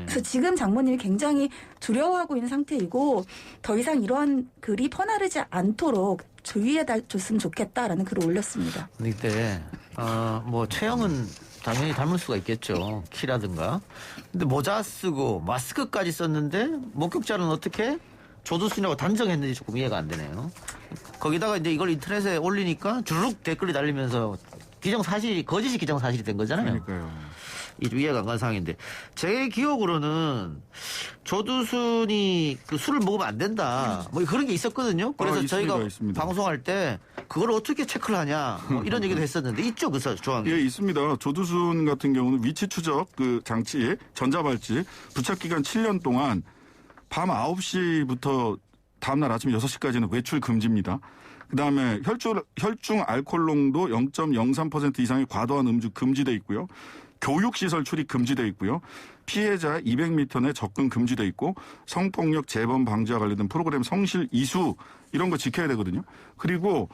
그래서 지금 장모님이 굉장히 두려워하고 있는 상태이고 더 이상 이러한 글이 퍼나르지 않도록 주의해 줬으면 좋겠다라는 글을 올렸습니다.
근데 뭐 체형은 당연히 닮을 수가 있겠죠. 키라든가. 근데 모자 쓰고 마스크까지 썼는데 목격자는 어떻게? 조두순이라고 단정했는지 조금 이해가 안 되네요. 거기다가 이제 이걸 인터넷에 올리니까 주르륵 댓글이 달리면서 기정사실이 거짓이 기정사실이 된 거잖아요.
그러니까요.
이 이해가 안 가는 상황인데 제 기억으로는 조두순이 그 술을 먹으면 안 된다 뭐 그런 게 있었거든요. 그래서 저희가
있습니다.
방송할 때 그걸 어떻게 체크를 하냐 뭐 이런 얘기도 했었는데 있죠 그 조항이.
예, 있습니다. 조두순 같은 경우는 위치 추적 그 장치 전자발찌 부착 기간 7년 동안 밤 9시부터 다음날 아침 6시까지는 외출 금지입니다. 그다음에 혈중 알코올 농도 0.03% 이상의 과도한 음주 금지돼 있고요. 교육시설 출입 금지돼 있고요. 피해자 200m 내 접근 금지돼 있고 성폭력 재범 방지와 관련된 프로그램 성실 이수 이런 거 지켜야 되거든요. 그리고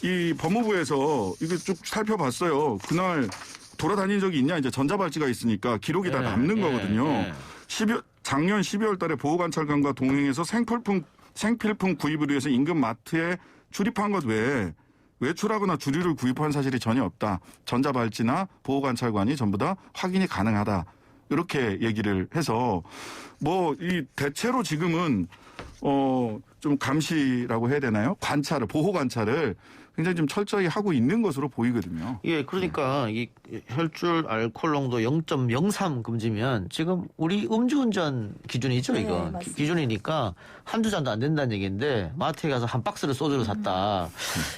이 법무부에서 이거 쭉 살펴봤어요. 그날 돌아다닌 적이 있냐 이제 전자발찌가 있으니까 기록이 다 남는 거거든요. 작년 12월 달에 보호관찰관과 동행해서 생필품 구입을 위해서 인근 마트에 출입한 것 외에 외출하거나 주류를 구입한 사실이 전혀 없다. 전자발찌나 보호관찰관이 전부 다 확인이 가능하다. 이렇게 얘기를 해서 뭐 이 대체로 지금은 좀 감시라고 해야 되나요? 보호 관찰을 굉장히 좀 철저히 하고 있는 것으로 보이거든요.
예, 그러니까 이 혈중 알코올 농도 0.03 금지면 지금 우리 음주운전 기준이죠,
네,
이거.
맞습니다.
기준이니까 한두 잔도 안 된다는 얘기인데 마트에 가서 한 박스를 소주를 샀다.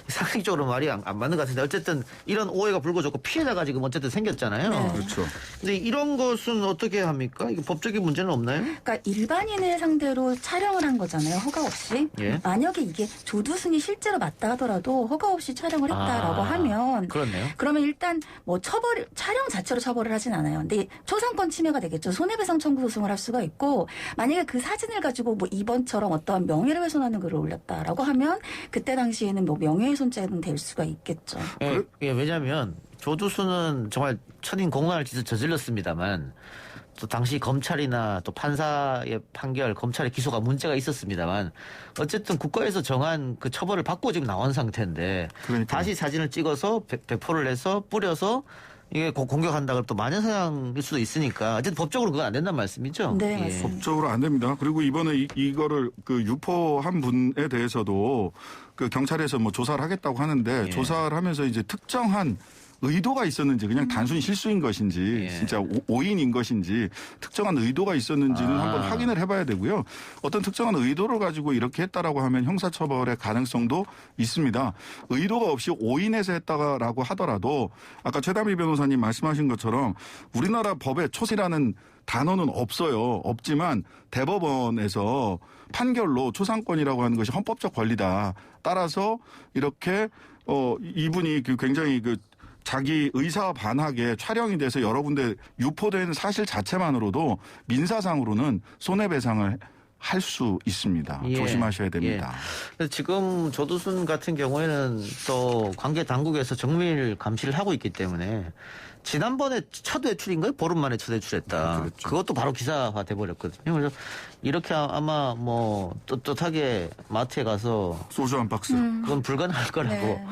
상식적으로 말이 안 맞는 것 같은데 어쨌든 이런 오해가 불거졌고 피해자가 지금 어쨌든 생겼잖아요.
네.
그렇죠.
근데 이런 것은 어떻게 합니까? 이게 법적인 문제는 없나요?
그러니까 일반인을 상대로 촬영을 한 거잖아요. 허가 없이.
예.
만약에 이게 조두순이 실제로 맞다 하더라도 허가 없이 촬영을 했다라고 하면
그렇네요.
그러면 일단 뭐 촬영 자체로 처벌을 하진 않아요. 근데 초상권 침해가 되겠죠. 손해배상 청구 소송을 할 수가 있고 만약에 그 사진을 가지고 뭐 이번처럼 어떠한 명예를 훼손하는 글을 올렸다라고 하면 그때 당시에는 뭐 명예훼손죄는 될 수가 있겠죠.
예, 왜냐하면 조두순은 정말 천인 공란을 저질렀습니다만 또 당시 검찰이나 또 판사의 판결, 검찰의 기소가 문제가 있었습니다만 어쨌든 국가에서 정한 그 처벌을 받고 지금 나온 상태인데
그러니까요.
다시 사진을 찍어서 배포를 해서 뿌려서 이게 공격한다 그러면 또 마녀사냥일 수도 있으니까 어쨌든 법적으로 그건 안 된다는 말씀이죠.
네,
예.
맞습니다.
법적으로 안 됩니다. 그리고 이번에 이거를 그 유포한 분에 대해서도 그 경찰에서 뭐 조사를 하겠다고 하는데
예.
조사를 하면서 이제 특정한 의도가 있었는지 그냥 단순히 실수인 것인지
예.
진짜 오인인 것인지 특정한 의도가 있었는지는
아.
한번 확인을 해봐야 되고요. 어떤 특정한 의도를 가지고 이렇게 했다라고 하면 형사처벌의 가능성도 있습니다. 의도가 없이 오인해서 했다라고 하더라도 아까 최담희 변호사님 말씀하신 것처럼 우리나라 법에 초시라는 단어는 없어요. 없지만 대법원에서 판결로 초상권이라고 하는 것이 헌법적 권리다. 따라서 이렇게 이분이 굉장히 자기 의사와 반하게 촬영이 돼서 여러 군데 유포된 사실 자체만으로도 민사상으로는 손해배상을 할 수 있습니다.
예.
조심하셔야 됩니다.
그래서 지금 조두순 같은 경우에는 또 관계 당국에서 정밀 감시를 하고 있기 때문에 지난번에 첫 외출인가요? 보름 만에 첫 외출했다.
그렇죠.
그것도 바로 기사화 돼버렸거든요. 그래서 이렇게 아마 뭐 떳떳하게 마트에 가서
소주 한 박스.
그건 불가능할 거라고
네.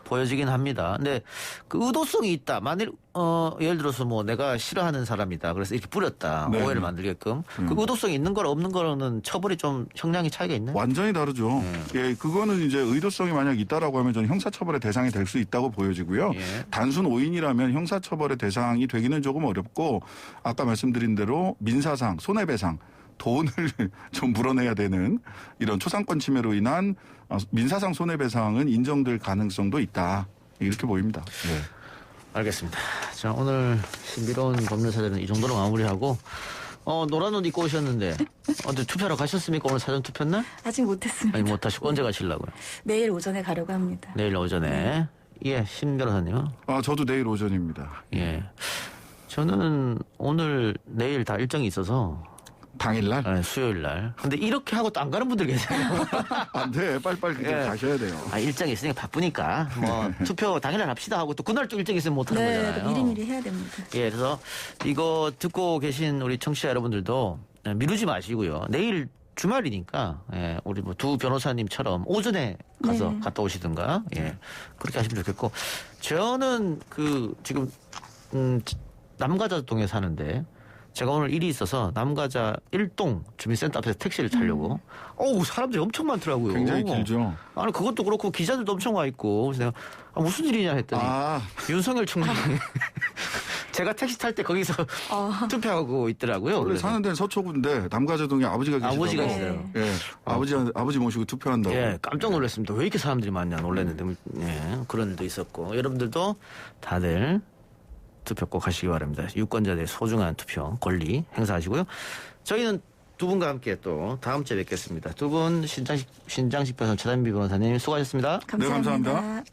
보여지긴 합니다. 근데 그 의도성이 있다. 만일 예를 들어서 뭐 내가 싫어하는 사람이다. 그래서 이렇게 뿌렸다.
네.
오해를 만들게끔. 그 의도성이 있는 거랑 없는 거는 처벌이 좀 형량이 차이가 있나요?
완전히 다르죠. 예, 그거는 이제 의도성이 만약 있다라고 하면 저는 형사처벌의 대상이 될 수 있다고 보여지고요.
예.
단순 오인이라면 형사처벌의 대상이 되기는 조금 어렵고 아까 말씀드린 대로 민사상, 손해배상, 돈을 좀 물어내야 되는 이런 초상권 침해로 인한 민사상 손해배상은 인정될 가능성도 있다. 이렇게 보입니다. 네.
알겠습니다. 자, 오늘 신비로운 법률사전은 이 정도로 마무리하고 노란 옷 입고 오셨는데 어제 투표하러 가셨습니까? 오늘 사전 투표날?
아직 못했습니다.
아니 못 하시고 언제 가시려고요?
내일 오전에 가려고 합니다.
내일 오전에. 예, 신 변호사님은?
저도 내일 오전입니다.
예. 저는 오늘 내일 다 일정이 있어서
당일날?
수요일 날. 근데 이렇게 하고 또 안 가는 분들 계세요.
안 돼. 빨리빨리 그때
예.
가셔야 돼요.
일정이 있으니까 바쁘니까 뭐 투표 당일날 합시다 하고 또 그날 또 일정이 있으면 못 하는
네,
거잖아요.
미리미리 해야 됩니다.
예, 그래서 이거 듣고 계신 우리 청취자 여러분들도 미루지 마시고요. 내일 주말이니까 우리 뭐 두 변호사님처럼 오전에 가서
네.
갔다 오시든가 그렇게 하시면 좋겠고 저는 지금 남가자동에 사는데 제가 오늘 일이 있어서 남가자 1동 주민센터 앞에서 택시를 타려고. 어우, 사람들이 엄청 많더라고요.
굉장히 길죠.
아니, 그것도 그렇고 기자들도 엄청 와 있고. 그래서 내가 무슨 일이냐 했더니 윤석열 총장이 제가 택시 탈 때 거기서 투표하고 있더라고요.
원래 사는 데는 서초구인데 남가자동에 아버지가 계시다고.
아버지가 계시더라고요.
예, 아버지 모시고 투표한다고.
예, 깜짝 놀랐습니다. 왜 이렇게 사람들이 많냐 놀랐는데 예, 그런 일도 있었고 여러분들도 다들 투표 꼭 하시기 바랍니다. 유권자들의 소중한 투표 권리 행사하시고요. 저희는 두 분과 함께 또 다음 주에 뵙겠습니다. 두 분 신장식 변호사 최단비 변호사님 수고하셨습니다.
감사합니다.
네, 감사합니다.